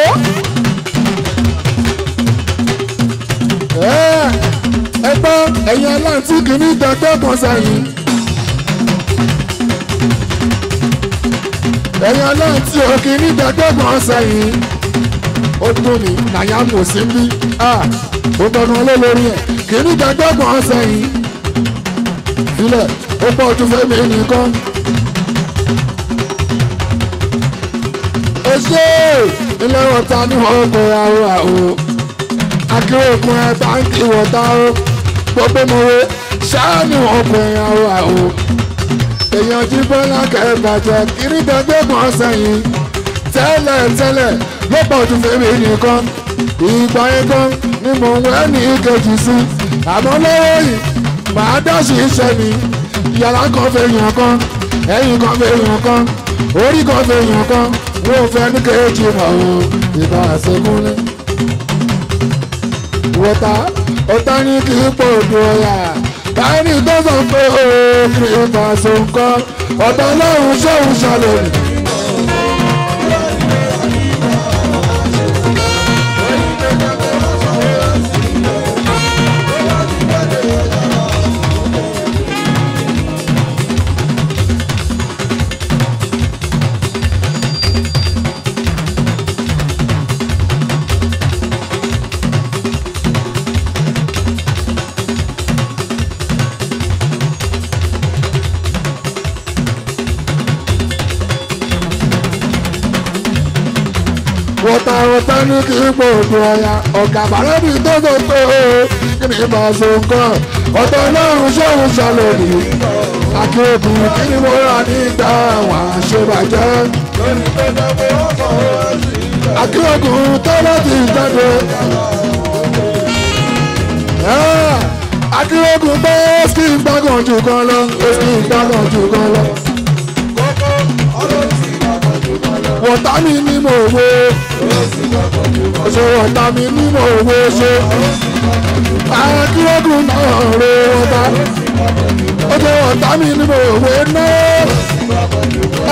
ẹgbọ́ ẹ̀yin aláǹtí kìíní dọ́gbọ́n sẹ́yìn ẹ̀yin aláǹtí òkìíní dọ́gbọ́n sẹ́yìn ó dùn mí nàyà mò sí bí ó gbọ́dọ̀ lórí ẹ̀ kìíní dọ́gbọ́n sẹ́yìn sílẹ̀ ó pọ̀ ojú fẹ́mi nìkan. ṣe ilé wọ̀ta ní ọkọ̀ àwọn àwọn akérèkùn ẹ̀ báńkì wọ̀ta ó gbogbo mọ̀wé ṣáà ní ọkọ̀ àwọn àwọn èèyàn jí bọ́lá kẹ́ẹ̀bàjẹ́ kiri dẹ́gbẹ́gbọ̀n sẹ́yìn tẹ́lẹ̀ ló pọ̀ tún fèmí nìkan ìgbà yẹn gan ni mò ń wẹ́ ní kejì sí àmọ́ lọ́wọ́ yìí màá dáṣì iṣẹ́ mi yàrá kan fèèyàn kan ẹ̀yìn kan fèèyàn kan orí kan fèèyàn kan wọ́n ò fẹ́ ní kejì mọ̀ ọ́ ìbá àṣekúnlẹ̀ wọ́tá ọ̀tá ní kí n pò dùn ọ̀yà báyìí tó sọ pé ó kiri ìbá so nǹkan ọ̀tá lọ́run ṣóhun ṣàlẹ̀ wọ́tá ní kí n pò dùn ọ̀yà ọ̀gá bàrẹ́bì tó sọ pé ó kí ni ìbá so nǹkan ọ̀tá lọ́run ṣóhun ṣàlẹ̀ akéèkù kí ni mo rà nígbà àwọn àṣebàjẹ́ akéèkù tọ́lá ti jáde akéèkù pé ẹ́sìkì gbàgàn jù kan lọ ẹ́sìkì gbàgàn jù kan lọ wọ̀tá mi ní mo wo ṣe wọ̀tá mi ní mo wo ṣe akéèkù náà rè wọ̀tá ó jẹ́ wọ̀tá mi ní mo wo náà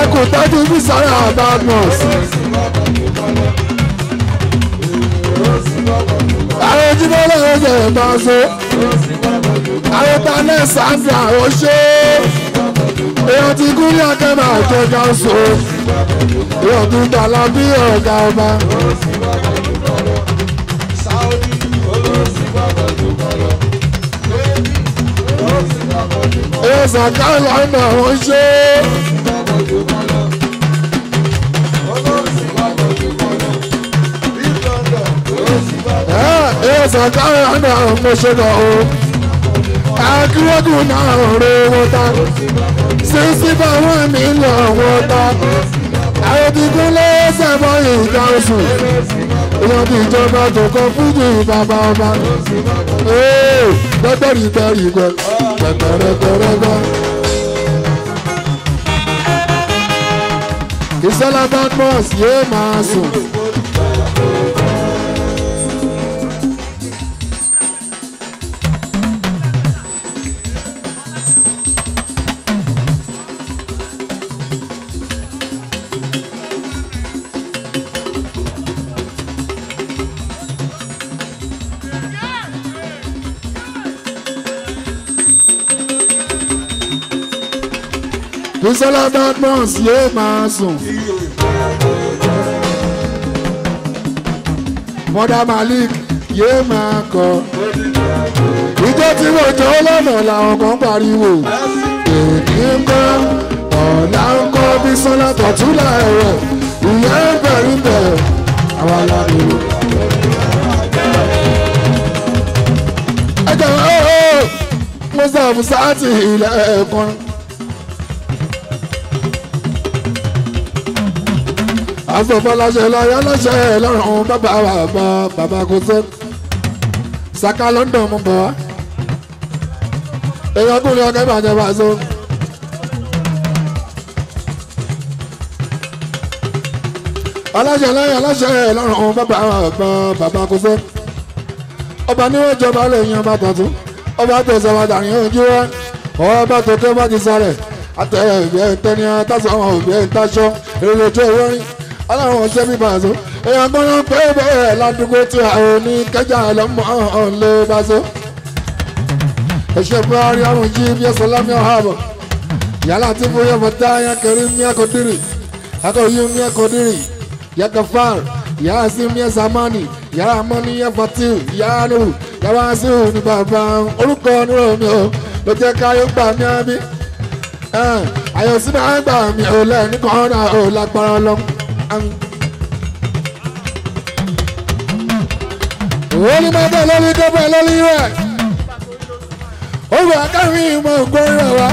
ẹ kò tọ́jú bí sára badmus àwọn ojúbọ́lá ẹ̀jẹ̀ bá so àwọn tanẹ́ sandra ó ṣe èèyàn ti kú ní akẹ́mà àjọjà so èèyàn ti dàlá bí ọ̀gá ọba. èèyàn sàkáì lọ́nà ó ṣe èèyàn sàkáì lọ́nà ó ṣe lọ o akíwọ́gùn náà rè wọ́tá $65 million wọ́tá àwọn ti kún lẹ́sẹ̀ bọ́ ìjà oṣù èèyàn ti ìjọba tó kọ fújì bàbá ọba gbẹ́gbẹ́rìgbẹ́rì gbẹ́gbẹ́rẹ́gbẹ́rẹ́gbẹ́. Ìṣẹ́lá Badmus yéé máa sùn. Ìṣẹ́lá Badmus yéé máa sùn. Mọ́dá Malik yéé máa kọ. Ìjọ tí mo jọ lọ́nà làwọn kan pariwo. Èdè ń kọ́ ọ̀la ń kọ́ bí sọ́lá tọ̀túnlá ẹ̀rọ. Ìyá ń bẹ̀rù bẹ̀rù àwọn aláàbò. Ẹ̀jẹ̀ Mustapha Sati ilẹ̀ ẹ̀kan. Asọ̀fọ̀ láṣẹ láyé aláṣẹ lọ́rùn bàbá kò sẹ́. Saka London mú bọ̀ wá. Èèyàn kúrò ọkẹ́ ìbàjẹ́ bá so. Aláṣẹ láyé aláṣẹ lọ́rùn bàbá kò sẹ́. Ọba níwọ̀n ìjọba lè yan ọba tọ̀tún. Ọba tó sọ wá dàrí ojú wa. Ọba tó ké bá ti sọ̀rẹ̀. Àtẹ̀yẹ̀ ìbí ẹ̀ tẹ́ni àtàṣọ òbí ẹ̀ tàṣọ. Èrè ojú ìwọ́rin. Aláwọ̀ ọ̀ṣẹ́ mi bàzó èèyàn gbọ́dọ̀ pé bẹ́ẹ̀ ládùúgbò tí àwọn oníkẹjà lọ́mọ ló bá so. ẹ̀ṣẹ̀ buhari àrùn jí bí ẹ̀sọ́ lámì ọ̀hábọ̀ yàrá tí mo yẹ fọ́tá yẹn kẹrin mi àkọ́dírì akọ̀yí mi àkọ́dírì yẹ kẹfàr yàrá sí mi ẹ̀sàmánì yàrá mọ́ni yẹ fatil yàrá nù yàrá sí òní bàbá orúkọ nírò mi ò ló jẹ́ káyọ̀ gbà mí àbí àyọ̀sí máa gbà mí ò lẹ́ẹ̀ní kan náà ò lágbára lọ. Wọ́n máa bẹ̀ lórí dọ́bẹ̀ lórí rẹ̀. Ó wà kárí ìmọ̀ ògbórí rẹ̀ wá.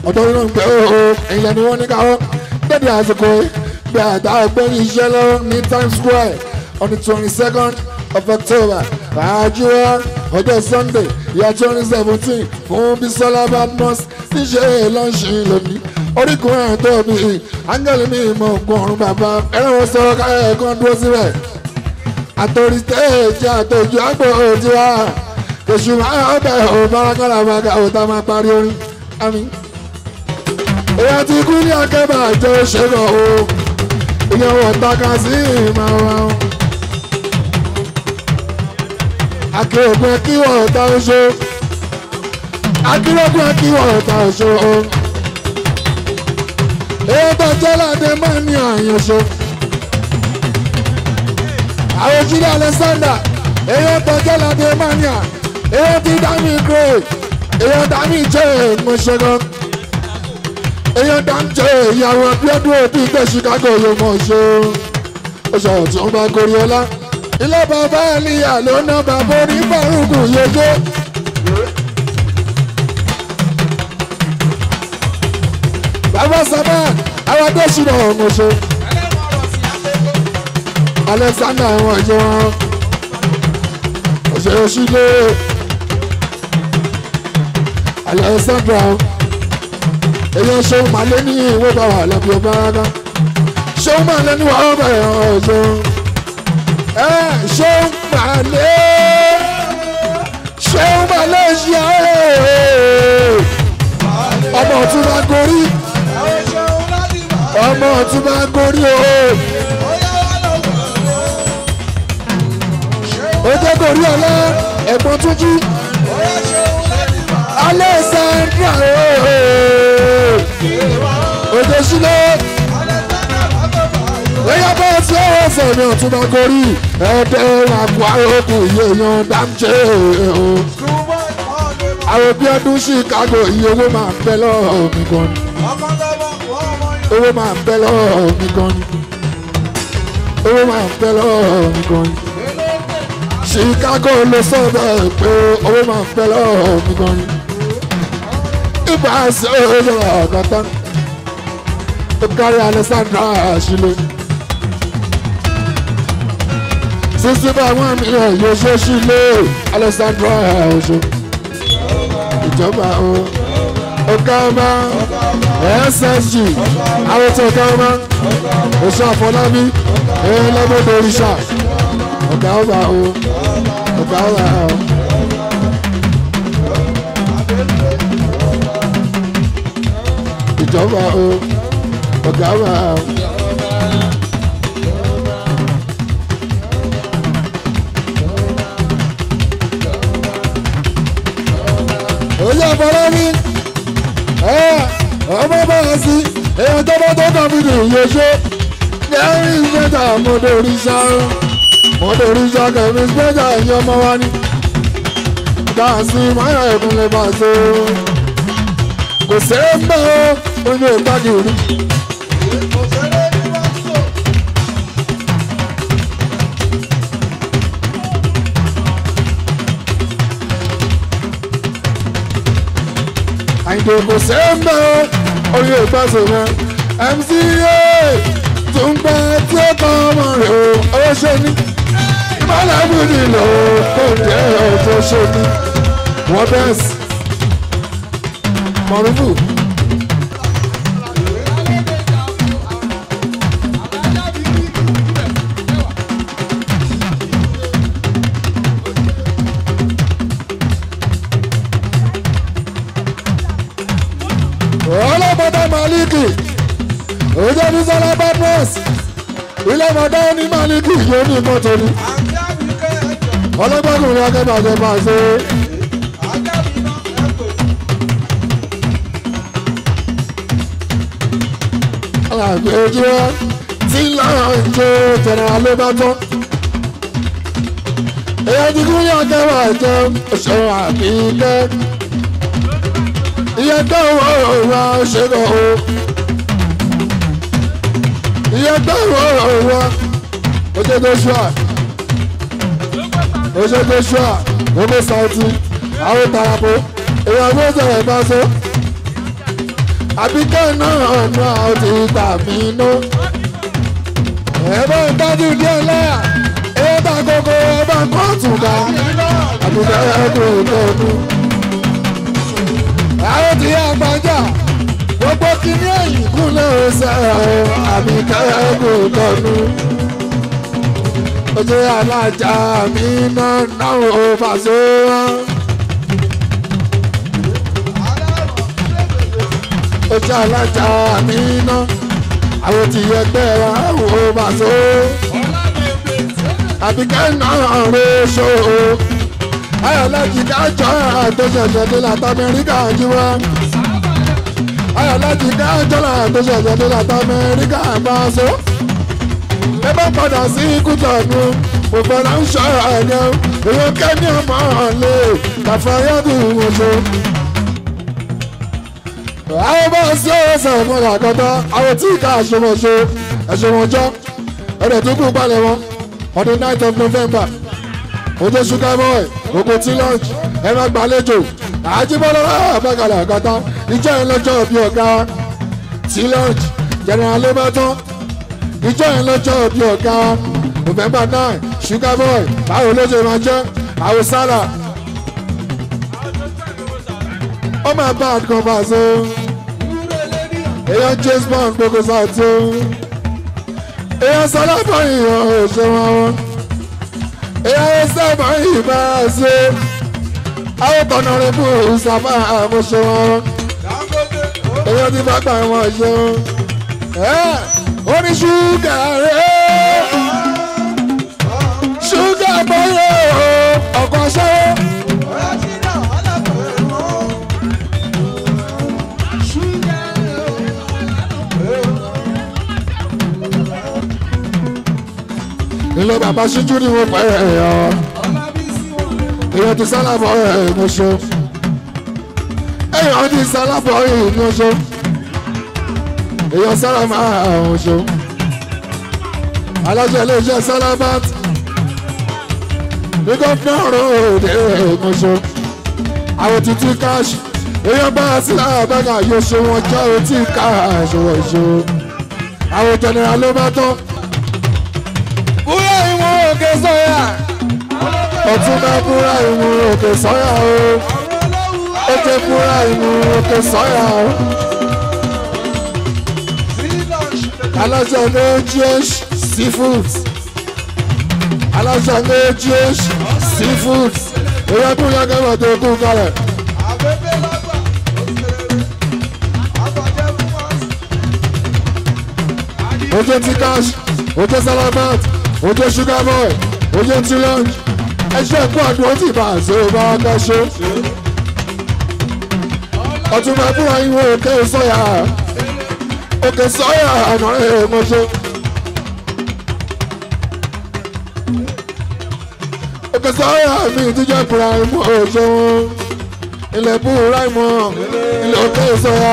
ọ̀dọ́ iná ń pẹ́ ooo ìyẹn ni wọ́n ní káwọ́ dédé àsìkò bí àtà ọgbẹ́ni iṣẹ́ lọ́wọ́ ní Times Square on the 22nd of October àjúwọ́ ọjọ́ Sunday year 2017 fún Bisola Badmus níṣẹ́ lọ́ọ̀ṣìn lónìí oríkùn ẹ̀ tó bí áńgẹ́lì mi mọ̀ ògùn ọ̀run bàbá ẹ̀rọ wọn sọ káyọ̀ kan dúró síbẹ̀ àtòrí stéèjì àtòjú àgbò òjì wa èṣù máa ọbẹ̀ ò bárakàlà bàgà ò tá máa parí orin àmín. èèyàn ti kú ní akẹ́bà jẹ́ òṣèré o ìyẹn wọ̀ taka sí ìmọ̀ wa o. akérògùn kí wọ́n ta oṣù akérògùn kí wọ́n ta oṣù o. èèyàn tó jẹ́ ládé máa ní àyànṣe. àwọn jíde Alexander èèyàn tó jẹ́ ládé máa ní à èèyàn ti dá mi great èèyàn dá mi jẹ́ ìmọ̀ṣẹ́gun èèyàn dá mi jẹ́ ìyàwó Abíọ́dún òbí gbé Chicago yóò mọ̀ ṣe ó ṣe ọ̀tún bá gorí ọlá ilé bàbá Àlìyá ló ná bàbá onífàrúgù yege. bàbá sábà àwọn adéṣinà ọ̀hún ṣe Alexander wọn jẹ wọn òṣèré sílé Alexandra èyàn ṣeun máa lé ní ìwé bá wà lábí ọba rárá ṣeun máa lé ní wàá bẹ̀rẹ̀ ọ̀ṣọ́ ṣeun máa lé ṣe ọmọ ọ̀tún bá gorí ọmọ ọ̀tún bá gorí ó jẹ́ gorí ọlá ẹ̀gbọ́n túnjú Alexandra òjò sílẹ̀ ẹ̀yà bá ti ọ̀rọ̀ fẹ̀mí ọ̀tún bá gorí ẹ̀ẹ́dẹ́ àpò àròkù yéèyàn dáńjẹ́ àwọn bí ọdún Chicago iye owó máa ń bẹ lọ́wọ́ mi gan ni owó máa ń bẹ lọ́wọ́ mi gan ni owó máa ń bẹ lọ́wọ́ mi gan ni Chicago ló sọ bẹ́ẹ̀ pé owó máa ń bẹ lọ́wọ́ mi gan ni ibà ṣe ọ̀rọ̀ ọ̀gọ́tán ó kárí Alexandra àṣìlẹ̀ sísí bá wọn mìíràn yóò ṣe sílẹ̀ Alexandra ọ̀ṣọ́ ìjọba ọ̀gá ọmọ SSG àwọn tó ọ̀gá ọmọ oṣù Àfọlábí ẹlẹ́gbẹ̀dẹ̀ òrìṣà ọ̀gá ọba ọ̀gá ọba ìjọba ọ̀gá ọba. Oyè Àfọlábí ọmọ bá wá sí èèyàn tó bá tó kàn fìdí ìyóṣó kẹrin ìgbẹ́ta mọ́tò oríṣà kẹrin ìgbẹ́ta ẹ̀yìn ọmọ wa ní dáàsì máyà ẹ̀kún lè bá so kò sẹ́rẹ́ ń bẹ́ ó ní ìpàdé orí. Àyìndé kò sẹ́ńbẹ́ orí ìpàṣẹ rẹ̀ MCA tó ń gbẹ tí ó kọ́ ọmọ rẹ̀ ó ṣe ní ìmọ̀lẹ́bùdì lò ó jẹ́ ọ̀tọ̀ ṣe ní wọ́n bẹ́ẹ̀sì mọ̀rúfù. ọlọ́mọdé Maliki ojú Bisola Badmus ilé mọ̀dá ní Maliki yóò ní mọ́tò ní ọlọ́gbọ́kùnrin akẹ́bàjẹ́ máa ṣe. àgbẹ̀ ojú wa tí láwọn ìjọ tẹ̀lé alóbátọ́ èyí ti kú ní akẹ́bàjẹ́ òṣèré àbíkẹ́. Iye dáwọ̀ ọ̀wá ṣẹ́gun o. Iye dáwọ̀ ọ̀wá oṣù Joshua. Oṣù Joshua Omo Sauti àwọn Tarapo. Èèyàn ló sọ̀rọ̀ bá so. àbíkẹ́ náà nù àwọn ti gbà mí nú. ẹ bá ń dájú díẹ̀ lẹ́yà ẹ bá gbogbo ẹ bá kọ́ tùkà àbíkẹ́ ẹ̀kọ́ ìtọ́nu. àwọn ti yá gbájà gbogbo kìíní ẹ̀yìn kúnlẹ̀ ọ̀sẹ̀ àbíkẹ́ ẹ̀kọ́ ìtọ́nu. ojú alájà mi náà náà ò fàṣọ wọn. ojú alájà mi náà àwọn tí ẹgbẹ́ wa ò fàṣọ. àbíkẹ́ náà rẹ̀ ṣó. ayọ̀lájì kájọ́ àtọ́ṣẹ̀ṣẹ̀ dé láti Amẹ́ríkà jí wá. ayọ̀lájì kájọ́ àtọ́ṣẹ̀ṣẹ̀ dé láti Amẹ́ríkà bá so. ẹ bá padà sí Kútọ̀nù mo fẹ́ra ń ṣọ́ ẹ̀yẹ èèyàn kẹ́ni ọmọ ọ̀lẹ́ kàfáyọ́dù wòṣọ. àwọn bá sí ọ̀sẹ̀ ìmọ̀lẹ̀ àkọ́tọ́ àwọn tí ìka àṣọwọ́ṣọ ẹ̀ṣọ̀wọ́jọ́ ẹ̀rẹ̀ tó kú palẹ̀ wọn on the 9th of November ojú Sugar Boy ogo tí lunch ẹ máa gbàlejò àjíbọ́lá àbákalẹ̀ àkọ́tọ́ ìjọ yẹn lọ́jọ́ bí ọ̀gá tí lunch General Lebaton ìjọ yẹn lọ́jọ́ bí ọ̀gá November 9 Sugar Boy báwo ló ṣe máa jẹ́ àwòsálà ó máa bá àdìkan bá a so èèyàn James Bond gbogbo sáàtó èèyàn sálábà ìyàn òṣè wọn èèyàn sábà ìbá ṣe àwọn tọ̀nà rẹ̀ fún ìsàfà àmúṣe wọn èèyàn ti bá gbà wọn ṣe wọn ní ṣúgà rẹ̀ ṣúgà bọ́yọ̀ ọkọ̀ ṣẹ́wọ́. ilé bàbá ṣíjú ni mo pẹ́ èèyàn ti sálábọ̀ ìmúṣọ èèyàn ti sálábọ̀ ìmúṣọ èèyàn sálábà ìmúṣọ aláṣẹ iléeṣẹ́ sálábàt ní gómìnà òde ìmúṣọ àwọn títí káàṣì èèyàn bá sílẹ̀ àbẹ́gà yóò ṣe wọn jẹ́ òtí káàṣì wọ̀ ìṣó àwọn General Lebaton. Búrá ìwọ̀n òkè sọ́yà. Ọ̀tún bá búrá ìwọ̀n òkè sọ́yà o. Ó jẹ́ búrá ìwọ̀n òkè sọ́yà o. Aláṣẹ ní GH Seafoods. Aláṣẹ ní GH Seafoods. Èyí kún yá kẹ́mọ̀ tó kú kalẹ̀. Ojú ti cash, ojú Salamat. Ojú Sugar Boy ojú tí lunch ẹṣẹ ẹkọ àdúró tí bá àṣẹ ò bá wá ṣe ọtún máa búra ìwé òkè sọyà àná èèmọṣẹ òkè sọyà mi ìdíjẹ búra ìmọ̀ òṣè wọn ilẹ̀ búra ìmọ̀ ilẹ̀ òkè sọyà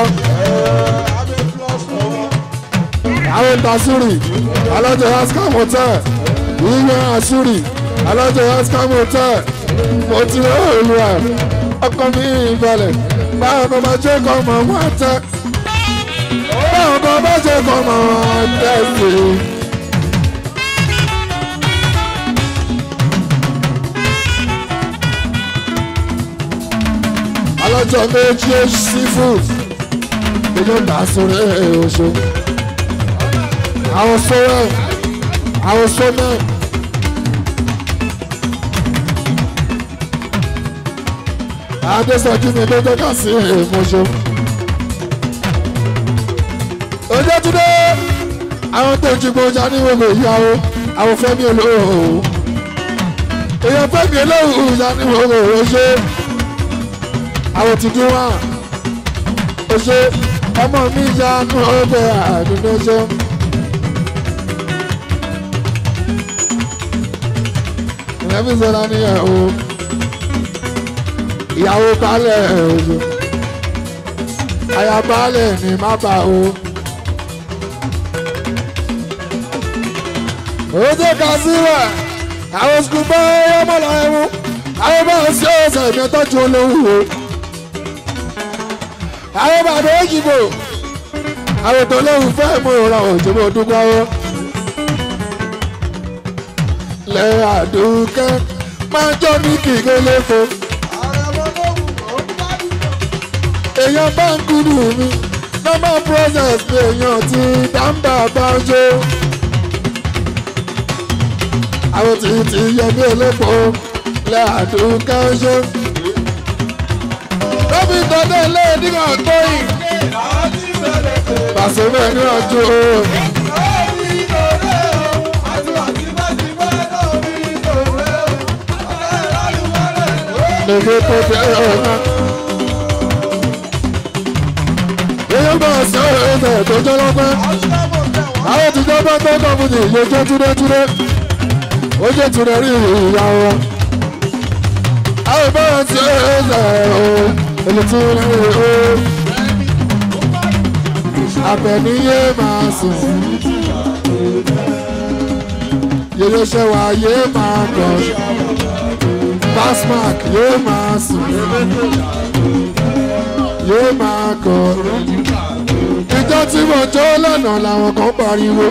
àwọn ìtàsírì alájọ yaska motel ìyẹn àṣírí alájọ yaska motel mo ti rí olùwà ọkọ mi ìbẹ̀lẹ̀ báwọn kan bá jẹ́ kọ́ mọ̀ wọ́n tẹ́ báwọn kan bá jẹ́ kọ́ mọ̀ wọ́n tẹ́ sí i. alájọ méjì seafood èyí ń dà sórí oṣù àwọn sọ́wọ́ àwọn sọ́mọ́ adésọjí mi ló jẹ́ ká sí ìmọ̀ṣọ́ ọjọ́ túnde àwọn tó jí gbọ́jà ní gbogbo ìyàwó àwọn Fẹ́mi Olóhùn èèyàn Fẹ́mi Olóhùn ìyá ní gbogbo ìrọṣẹ́ àwọn ti dún wá ọṣẹ ọmọ mi ya nù ọbẹ̀ àdúgbò ṣe. Ẹ̀mí sọ̀rọ̀ ní ẹ̀ o ìyàwó balẹ̀ oṣù aya balẹ̀ ní má bà o. Ojú ka sílẹ̀ àwọn sùkúl bá ọmọ làwọn ẹ̀mú àwọn bá ṣe ọ̀sẹ̀ mi tọ́jú olówó àwọn bàbá òyìnbó àwọn tó léwu fẹ́ mú ra òjòbó dúpọ̀ wọ́. lẹ́ àdúkẹ́ máa jọ ní kíkélé fún. èèyàn bá ń kúrú mi normal process ni èèyàn ti dáńbà bá ń jó. àwọn tí ti yẹ bí elépo lẹ́ àdúkẹ́ ń ṣe. lọ́bí tọ́lé ilé nígbà tó yìí. pàṣẹ bẹ́ẹ̀ ní ọjọ́ o. lèwe tó dé ọ̀nà. èèyàn bá ṣe ẹ̀ẹ́dẹ̀ tó jẹ́ lọ́pẹ́. àwọn tìjọ́ bá tó kọ́ fún ti ìyójó túdétúdé. ó jẹ́ túdé rí ìyá wọn. àwọn bá ṣe ẹ̀ẹ́dẹ̀ o. èlò tí ó rí o. Abẹniyé máa sùn. Yèyé ṣẹ̀wá yé máa gọ̀. Passmark yé máa sùn. Yé máa gọ̀. Ìjọ tí mo jó lọ́nà làwọn kan pariwo.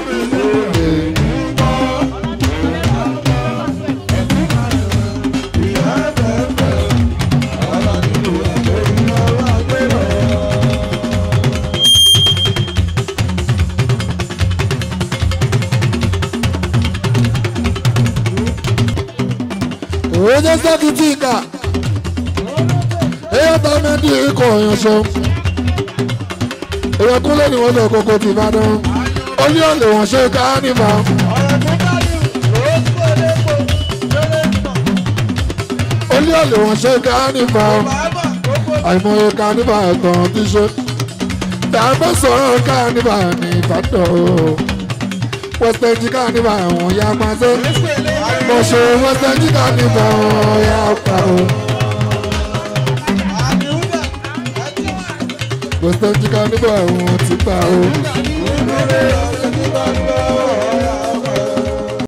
Oye sakitika, eya ta mẹ́tì ikọ̀ ọ̀yàn ṣọ. Èèyàn kúnlẹ̀ ni wọ́n lọ kókó ti bá dán. Ó ní ọ̀lẹ̀ wọ́n ṣe kánífà. Ó ní ọ̀lẹ̀ wọ́n ṣe kánífà. Àìmọye kánífà kan ti ṣe. Tàbí sọ̀rọ̀ kánífà ní Ìbàdàn o. Wẹ́sítẹ́jì kánífà àwọn ya máa ṣe. Mo ṣe wẹ́sítẹ́jì kánífà àwọn ya pa o. Wẹ́sítẹ́jì kánífà àwọn ti pa o.